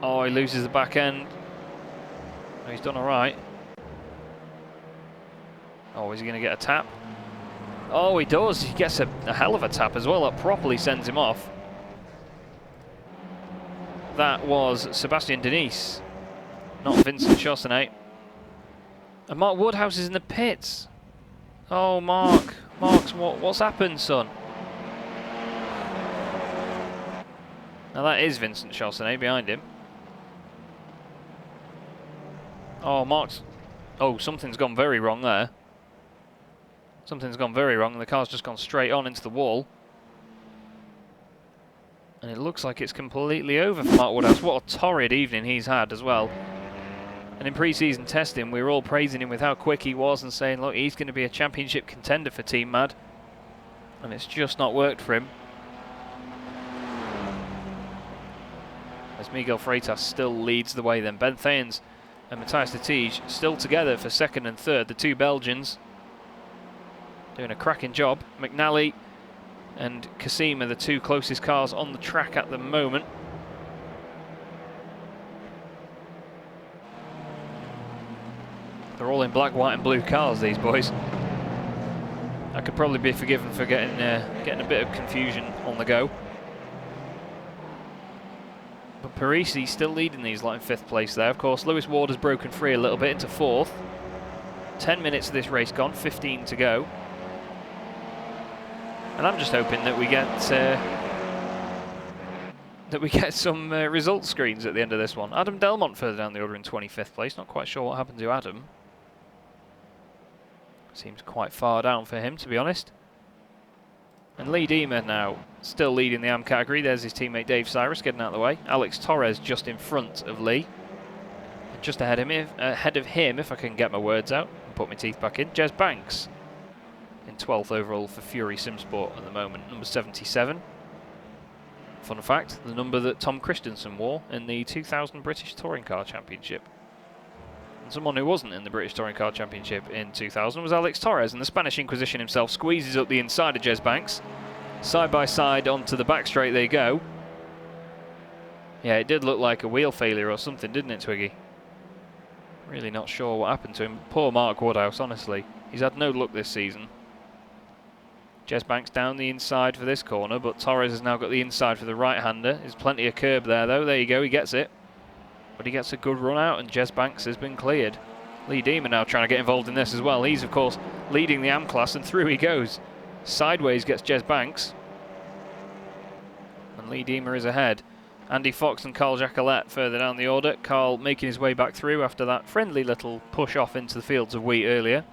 Oh, he loses the back end. Oh, he's done all right. Oh, is he going to get a tap? Oh, he does. He gets a hell of a tap as well. That properly sends him off. That was Sebastian Denise, not Vincent Charsonnet. And Mark Woodhouse is in the pits. Oh, Mark. What's happened, son? Now that is Vincent Charsonnet behind him. Oh, oh, something's gone very wrong there. Something's gone very wrong. The car's just gone straight on into the wall. And it looks like it's completely over for Mark Woodhouse. What a torrid evening he's had as well. And in pre-season testing, we were all praising him with how quick he was and saying, look, he's going to be a championship contender for Team Mad. And it's just not worked for him. As Miguel Freitas still leads the way then. Ben Thayens and Matthias Lettige still together for second and third. The two Belgians doing a cracking job. McNally and Kassim are the two closest cars on the track at the moment. They're all in black, white and blue cars, these boys. I could probably be forgiven for getting a bit of confusion on the go. But Parisi still leading these, like in 5th place there. Of course, Lewis Ward has broken free a little bit into 4th. 10 minutes of this race gone, 15 to go. And I'm just hoping that we get some result screens at the end of this one. Adam Delmont further down the order in 25th place. Not quite sure what happened to Adam. Seems quite far down for him, to be honest. And Lee Deemer now still leading the AM category. There's his teammate Dave Cyrus getting out of the way. Alex Torres just in front of Lee. And just ahead of him, if I can get my words out and put my teeth back in, Jez Banks in 12th overall for Fury Simsport at the moment, number 77. Fun fact, the number that Tom Christensen wore in the 2000 British Touring Car Championship. And someone who wasn't in the British Touring Car Championship in 2000 was Alex Torres, and the Spanish Inquisition himself squeezes up the inside of Jez Banks. Side by side onto the back straight they go. Yeah, it did look like a wheel failure or something, didn't it, Twiggy? Really not sure what happened to him. Poor Mark Woodhouse, honestly. He's had no luck this season. Jez Banks down the inside for this corner, but Torres has now got the inside for the right-hander. There's plenty of curb there, though. There you go, he gets it. But he gets a good run out, and Jez Banks has been cleared. Lee Deemer now trying to get involved in this as well. He's, of course, leading the AM class, and through he goes. Sideways gets Jez Banks. And Lee Deemer is ahead. Andy Fox and Carl Jacquelet further down the order. Carl making his way back through after that friendly little push off into the fields of wheat earlier.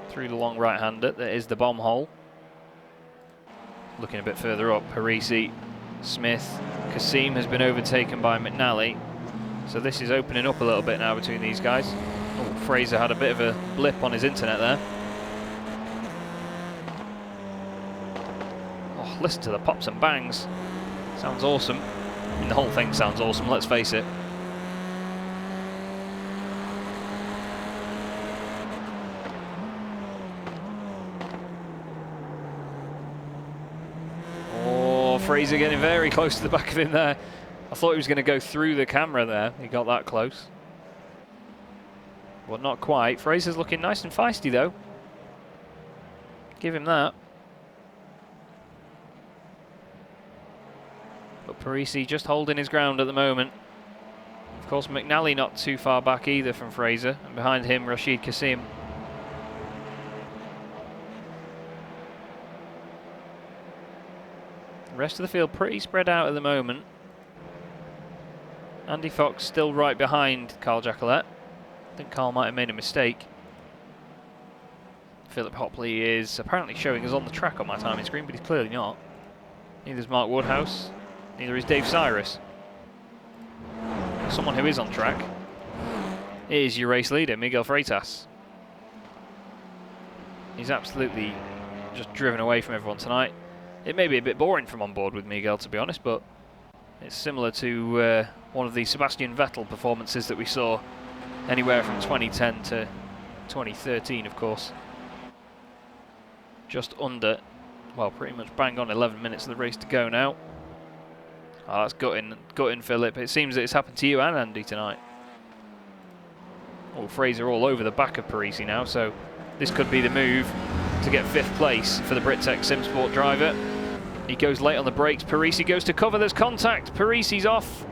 Through the long right-hander, there is the bomb hole. Looking a bit further up, Parisi, Smith, Kasim has been overtaken by McNally. So this is opening up a little bit now between these guys. Oh, Fraser had a bit of a blip on his internet there. Oh, listen to the pops and bangs. Sounds awesome. I mean, the whole thing sounds awesome, let's face it. Fraser getting very close to the back of him there. I thought he was going to go through the camera there. He got that close. But not quite. Fraser's looking nice and feisty though. Give him that. But Parisi just holding his ground at the moment. Of course, McNally not too far back either from Fraser. And behind him, Rashid Kasim. The rest of the field pretty spread out at the moment. Andy Fox still right behind Carl Jacquelet. I think Carl might have made a mistake. Philip Hopley is apparently showing us on the track on my timing screen, but he's clearly not. Neither is Mark Woodhouse, neither is Dave Cyrus. Someone who is on track is your race leader, Miguel Freitas. He's absolutely just driven away from everyone tonight. It may be a bit boring from on board with Miguel, to be honest, but it's similar to one of the Sebastian Vettel performances that we saw anywhere from 2010 to 2013, of course. Just under, well, pretty much bang on 11 minutes of the race to go now. Oh, that's gutting, Philip. It seems that it's happened to you and Andy tonight. Oh, Fraser all over the back of Parisi now, so this could be the move to get 5th place for the Brittech SimSport driver. He goes late on the brakes. Parisi goes to cover. There's contact. Parisi's off.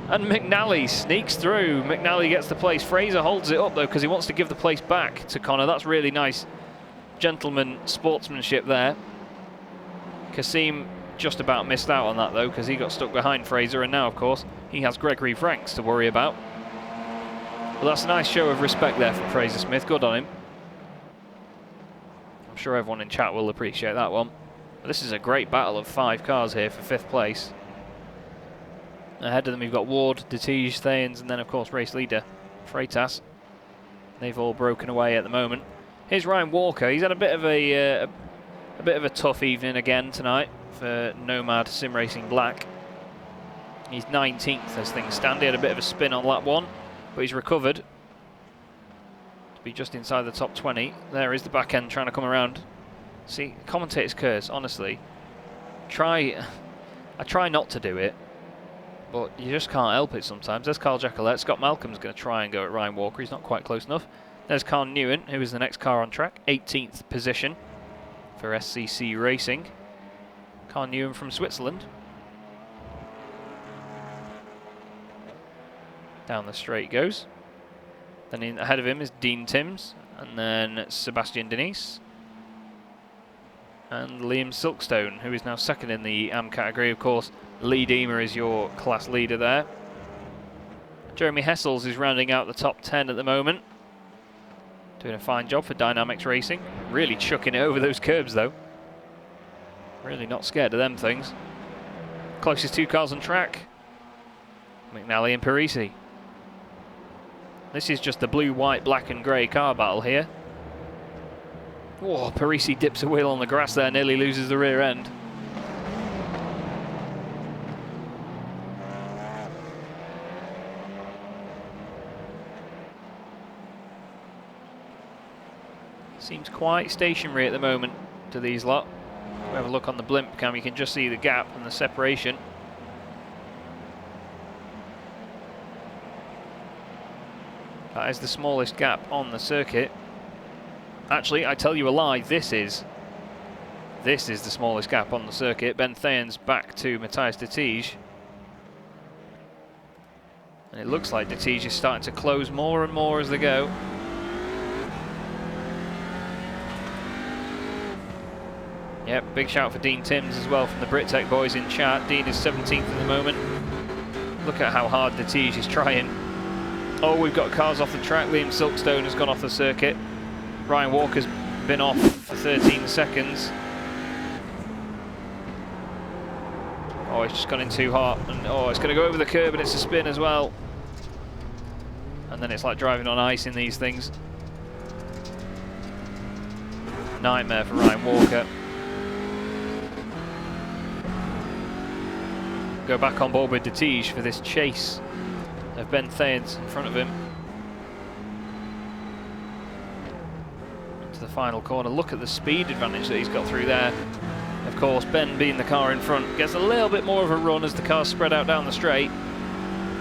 And McNally sneaks through. McNally gets the place. Fraser holds it up, though, because he wants to give the place back to Connor. That's really nice gentleman sportsmanship there. Kasim just about missed out on that, though, because he got stuck behind Fraser. And now, of course, he has Gregory Franks to worry about. But that's a nice show of respect there from Fraser Smith. Good on him. I'm sure everyone in chat will appreciate that one. But this is a great battle of 5 cars here for 5th place. Ahead of them, you've got Ward, Detige, Thayens, and then, of course, race leader Freitas. They've all broken away at the moment. Here's Ryan Walker. He's had a bit of a tough evening again tonight for Nomad Sim Racing Black. He's 19th as things stand. He had a bit of a spin on lap 1, but he's recovered to be just inside the top 20. There is the back end trying to come around. See, commentator's curse, honestly. I try not to do it, but you just can't help it sometimes. There's Carl Jacquelet. Scott Malcolm's going to try and go at Ryan Walker. He's not quite close enough. There's Carl Newen, who is the next car on track. 18th position for SCC Racing. Carl Newen from Switzerland. Down the straight goes. Then ahead of him is Dean Timms, and then Sebastian Denise. And Liam Silkstone, who is now 2nd in the AM category. Of course, Lee Deemer is your class leader there. Jeremy Hessels is rounding out the top 10 at the moment. Doing a fine job for Dynamics Racing. Really chucking it over those curbs, though. Really not scared of them things. Closest 2 cars on track. McNally and Parisi. This is just the blue, white, black and grey car battle here. Oh, Parisi dips a wheel on the grass there, nearly loses the rear end. Seems quite stationary at the moment. to these lot. We have a look on the blimp cam, you can just see the gap and the separation. That is the smallest gap on the circuit. Actually, I tell you a lie, this is the smallest gap on the circuit. Ben Thayens back to Matthias de Tige. And it looks like de Tige is starting to close more and more as they go. Yep, big shout for Dean Timms as well from the BritTech boys in chat. Dean is 17th at the moment. Look at how hard de Tige is trying. Oh, we've got cars off the track. Liam Silkstone has gone off the circuit. Ryan Walker's been off for 13 seconds. Oh, he's just gone in too hot. And oh, it's going to go over the curb and it's a spin as well. And then it's like driving on ice in these things. Nightmare for Ryan Walker. Go back on board with de Tige for this chase of Ben Thayens in front of him. Into the final corner. Look at the speed advantage that he's got through there. Of course, Ben, being the car in front, gets a little bit more of a run as the cars spread out down the straight.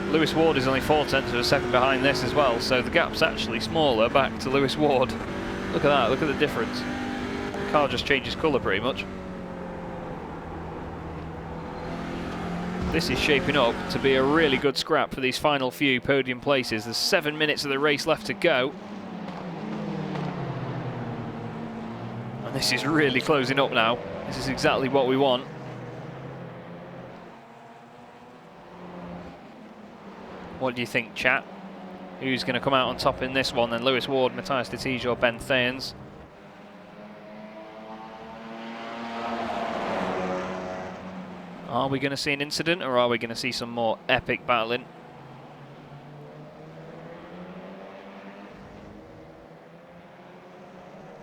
Lewis Ward is only 0.4 of a second behind this as well, so the gap's actually smaller back to Lewis Ward. Look at that, look at the difference. The car just changes colour pretty much. This is shaping up to be a really good scrap for these final few podium places. There's 7 minutes of the race left to go. And this is really closing up now. This is exactly what we want. What do you think, chat? Who's going to come out on top in this one then? Lewis Ward, Matthias de Tige or Ben Thayens? Are we going to see an incident or are we going to see some more epic battling?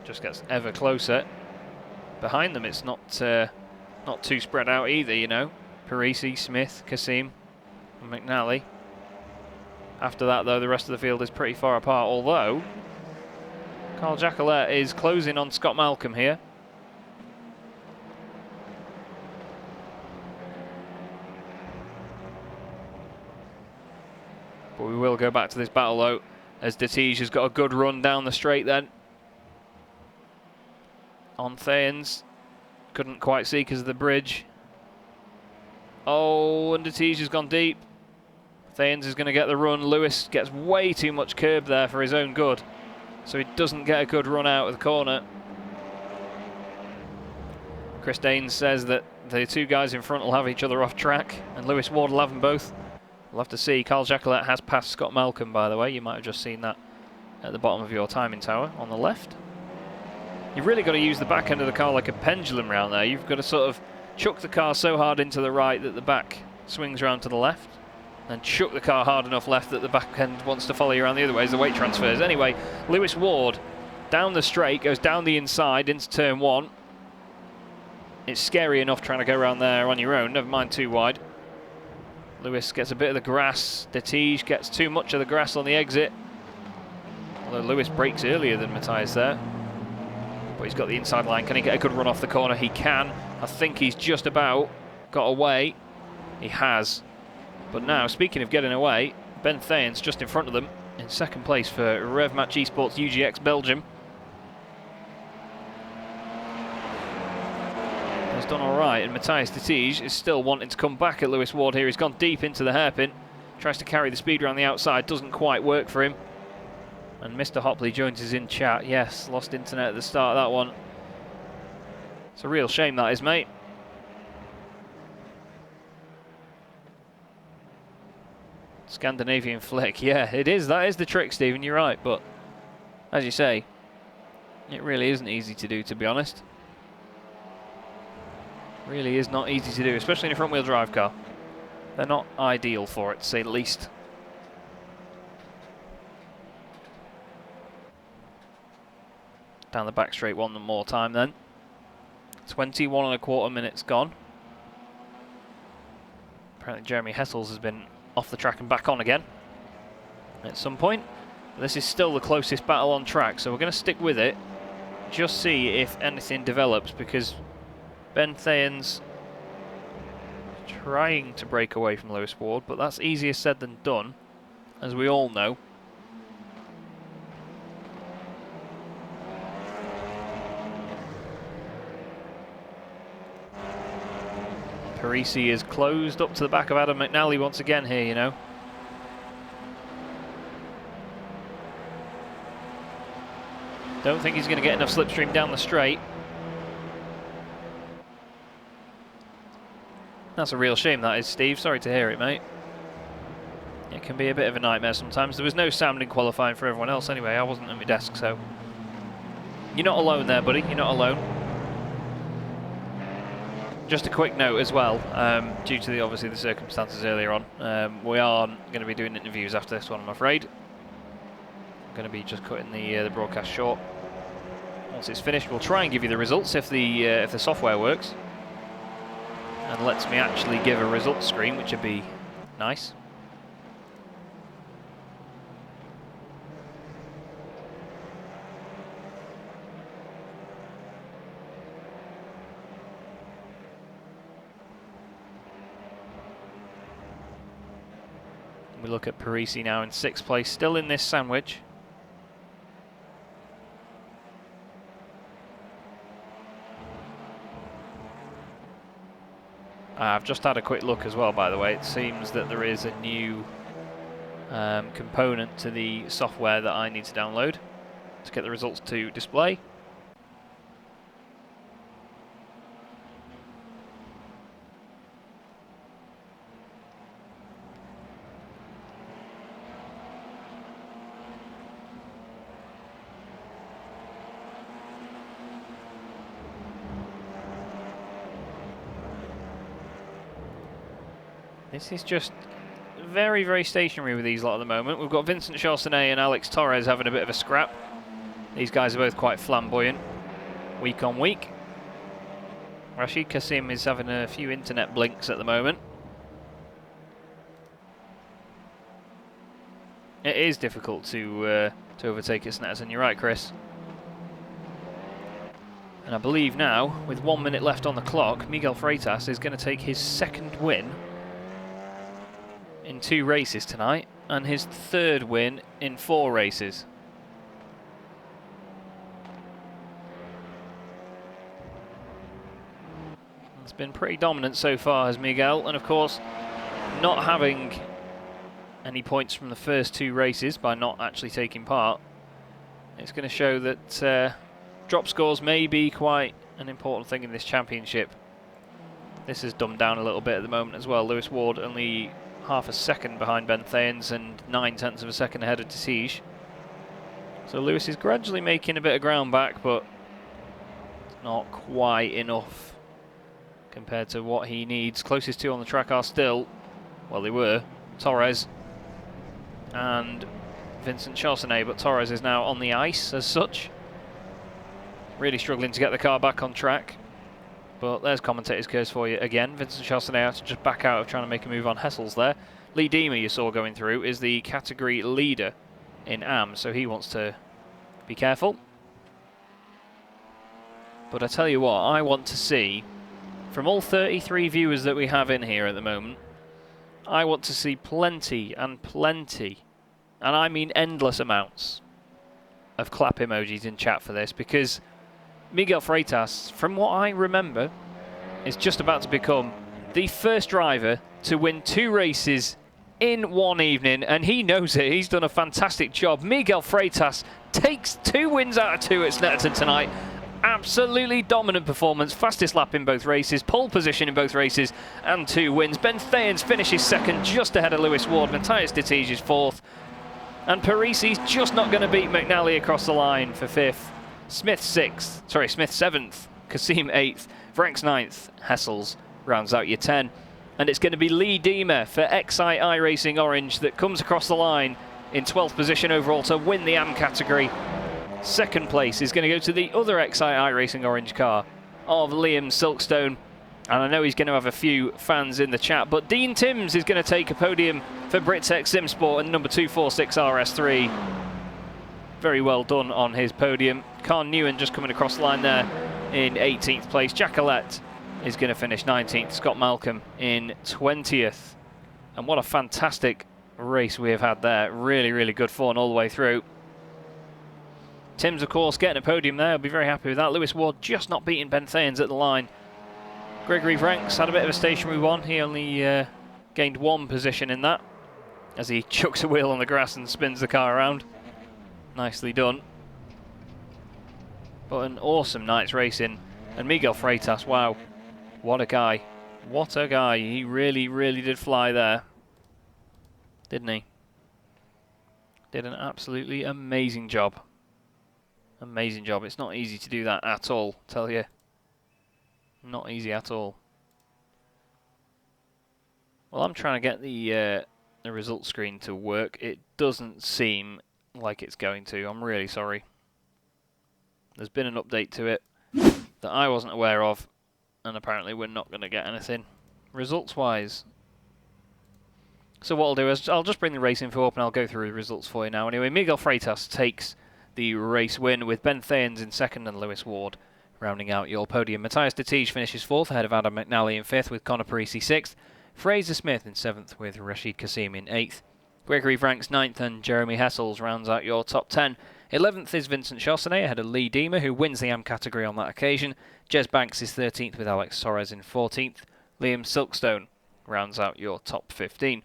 Just gets ever closer. Behind them it's not too spread out either, you know. Parisi, Smith, Kasim and McNally. After that though, the rest of the field is pretty far apart, although Carl Jacquelet is closing on Scott Malcolm here. But we will go back to this battle though, as de Tige has got a good run down the straight then. On Thayens, couldn't quite see because of the bridge. Oh, and de Tige has gone deep. Thayens is going to get the run. Lewis gets way too much curb there for his own good, so he doesn't get a good run out of the corner. Chris Daines says that the two guys in front will have each other off track, and Lewis Ward will have them both. We'll have to see. Carl Jacquelet has passed Scott Malcolm, by the way. You might have just seen that at the bottom of your timing tower on the left. You've really got to use the back end of the car like a pendulum round there. You've got to sort of chuck the car so hard into the right that the back swings around to the left, and chuck the car hard enough left that the back end wants to follow you around the other way as the weight transfers. Anyway, Lewis Ward down the straight, goes down the inside into turn one. It's scary enough trying to go around there on your own, never mind too wide. Lewis gets a bit of the grass. De Tige gets too much of the grass on the exit. Although Lewis brakes earlier than Matthias there. But he's got the inside line. Can he get a good run off the corner? He can. I think he's just about got away. He has. But now, speaking of getting away, Ben Thayens just in front of them in second place for Rev Match Esports UGX Belgium. Has done all right, and Matthias de Tige is still wanting to come back at Lewis Ward here. He's gone deep into the hairpin, tries to carry the speed around the outside, doesn't quite work for him. And Mr. Hopley joins us in chat. Yes, lost internet at the start of that one. It's a real shame that is, mate. Scandinavian flick, yeah, it is. That is the trick, Stephen, you're right. But as you say, it really isn't easy to do, to be honest. Really is not easy to do, especially in a front-wheel drive car. They're not ideal for it, to say the least. Down the back straight one more time then. 21.25 minutes gone. Apparently Jeremy Hessels has been off the track and back on again at some point. This is still the closest battle on track, so we're going to stick with it. just see if anything develops, because Ben Thayen's trying to break away from Lewis Ward, but that's easier said than done, as we all know. Parisi is closed up to the back of Adam McNally once again here, you know. Don't think he's going to get enough slipstream down the straight. That's a real shame, that is, Steve. Sorry to hear it, mate. It can be a bit of a nightmare sometimes. There was no sound in qualifying for everyone else anyway. I wasn't at my desk, so... You're not alone there, buddy. You're not alone. Just a quick note as well, due to obviously the circumstances earlier on. We aren't going to be doing interviews after this one, I'm afraid. I'm going to be just cutting the broadcast short. Once it's finished, we'll try and give you the results if the software works. And lets me actually give a results screen, which would be nice. We look at Parisi now in 6th place, still in this sandwich. I've just had a quick look as well, by the way. It seems that there is a new component to the software that I need to download to get the results to display. This is just very, very stationary with these lot at the moment. We've got Vincent Chaucenet and Alex Torres having a bit of a scrap. These guys are both quite flamboyant, week on week. Rashid Kasim is having a few internet blinks at the moment. It is difficult to overtake at Snetterton, you're right, Chris. And I believe now, with 1 minute left on the clock, Miguel Freitas is going to take his 2nd win in 2 races tonight, and his 3rd win in 4 races. It's been pretty dominant so far, has Miguel, and of course, not having any points from the first 2 races by not actually taking part, it's going to show that drop scores may be quite an important thing in this championship. This is dumbed down a little bit at the moment as well. Lewis Ward only half a second behind Ben Thayens and 9/10 of a second ahead of Desige. So Lewis is gradually making a bit of ground back, but not quite enough compared to what he needs. Closest 2 on the track are still, well, they were, Torres and Vincent Chaucenet, but Torres is now on the ice as such. Really struggling to get the car back on track. But there's commentator's curse for you again. Vincent Chaucenet had to just back out of trying to make a move on Hessels there. Lee Deemer, you saw going through, is the category leader in AM, so he wants to be careful. But I tell you what, I want to see, from all 33 viewers that we have in here at the moment, I want to see plenty and plenty, and I mean endless amounts, of clap emojis in chat for this, because Miguel Freitas, from what I remember, is just about to become the first driver to win 2 races in one evening, and he knows it. He's done a fantastic job. Miguel Freitas takes 2 wins out of 2 at Snetterton tonight. Absolutely dominant performance, fastest lap in both races, pole position in both races, and 2 wins. Ben Thayens finishes 2nd, just ahead of Lewis Ward. Matthias Destige is 4th, and Parisi's just not going to beat McNally across the line for 5th. Smith 7th, Kasim 8th, Franks 9th, Hessels rounds out your 10. And it's going to be Lee Deemer for XI Racing Orange that comes across the line in 12th position overall to win the AM category. 2nd place is going to go to the other XI Racing Orange car of Liam Silkstone. And I know he's going to have a few fans in the chat, but Dean Timms is going to take a podium for Britex Simsport and number 246 RS3. very well done on his podium. Carl Newen just coming across the line there in 18th place. Jackalette is going to finish 19th. Scott Malcolm in 20th. And what a fantastic race we have had there. Really, really good fun all the way through. Tim's, of course, getting a podium there. I'll be very happy with that. Lewis Ward just not beating Ben Thanes at the line. Gregory Franks had a bit of a stationary one. He only gained one position in that as he chucks a wheel on the grass and spins the car around. Nicely done. But an awesome night's racing. And Miguel Freitas, wow, what a guy. What a guy. He really, really did fly there. Didn't he? Did an absolutely amazing job. Amazing job. It's not easy to do that at all, tell you. Not easy at all. Well, I'm trying to get the results screen to work. It doesn't seem like it's going to. I'm really sorry. There's been an update to it that I wasn't aware of, and apparently we're not going to get anything results-wise. So what I'll do is I'll just bring the race info up and I'll go through the results for you now. Anyway, Miguel Freitas takes the race win with Ben Thanes in second and Lewis Ward rounding out your podium. Matthias de Tige finishes fourth ahead of Adam McNally in fifth with Conor Parisi sixth. Fraser Smith in seventh with Rashid Kassim in eighth. Gregory Franks ninth and Jeremy Hessels rounds out your top 10. 11th is Vincent Chaussonnet ahead of Lee Deemer, who wins the AM category on that occasion. Jez Banks is 13th with Alex Torres in 14th. Liam Silkstone rounds out your top 15.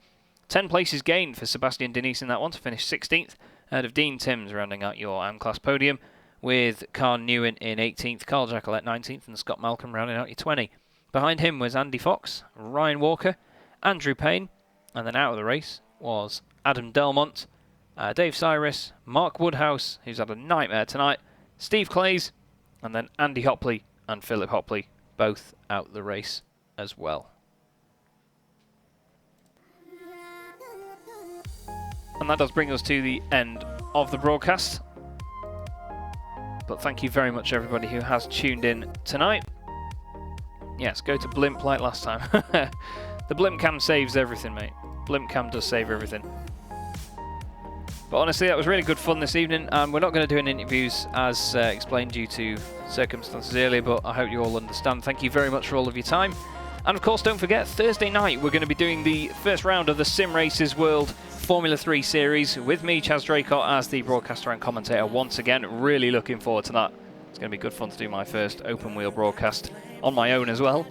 10 places gained for Sebastian Denise in that one to finish 16th ahead of Dean Timms rounding out your AM class podium, with Carl Newen in 18th, Carl Jackalette 19th and Scott Malcolm rounding out your 20. Behind him was Andy Fox, Ryan Walker, Andrew Payne, and then out of the race was Adam Delmont, Dave Cyrus, Mark Woodhouse, who's had a nightmare tonight, Steve Clays, and then Andy Hopley and Philip Hopley, both out of the race as well. And that does bring us to the end of the broadcast. But thank you very much everybody who has tuned in tonight. Yes, go to Blimp like last time. The Blimp cam saves everything, mate. Blimp cam does save everything. But honestly, that was really good fun this evening. We're not going to do any interviews as explained due to circumstances earlier, but I hope you all understand. Thank you very much for all of your time. And of course, don't forget, Thursday night we're going to be doing the first round of the Simracersworld Formula 3 series with me, Chaz Draycott, as the broadcaster and commentator once again. Really looking forward to that. It's going to be good fun to do my first open wheel broadcast on my own as well.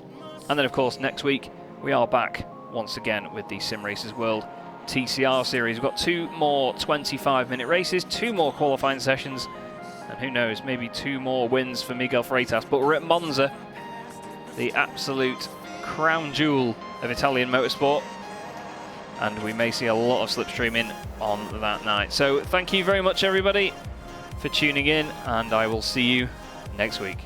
And then of course next week we are back once again with the Simracersworld TCR series. We've got 2 more 25-minute races, 2 more qualifying sessions, and who knows, maybe 2 more wins for Miguel Freitas. But we're at Monza, the absolute crown jewel of Italian motorsport, and we may see a lot of slipstreaming on that night. So thank you very much everybody for tuning in, and I will see you next week.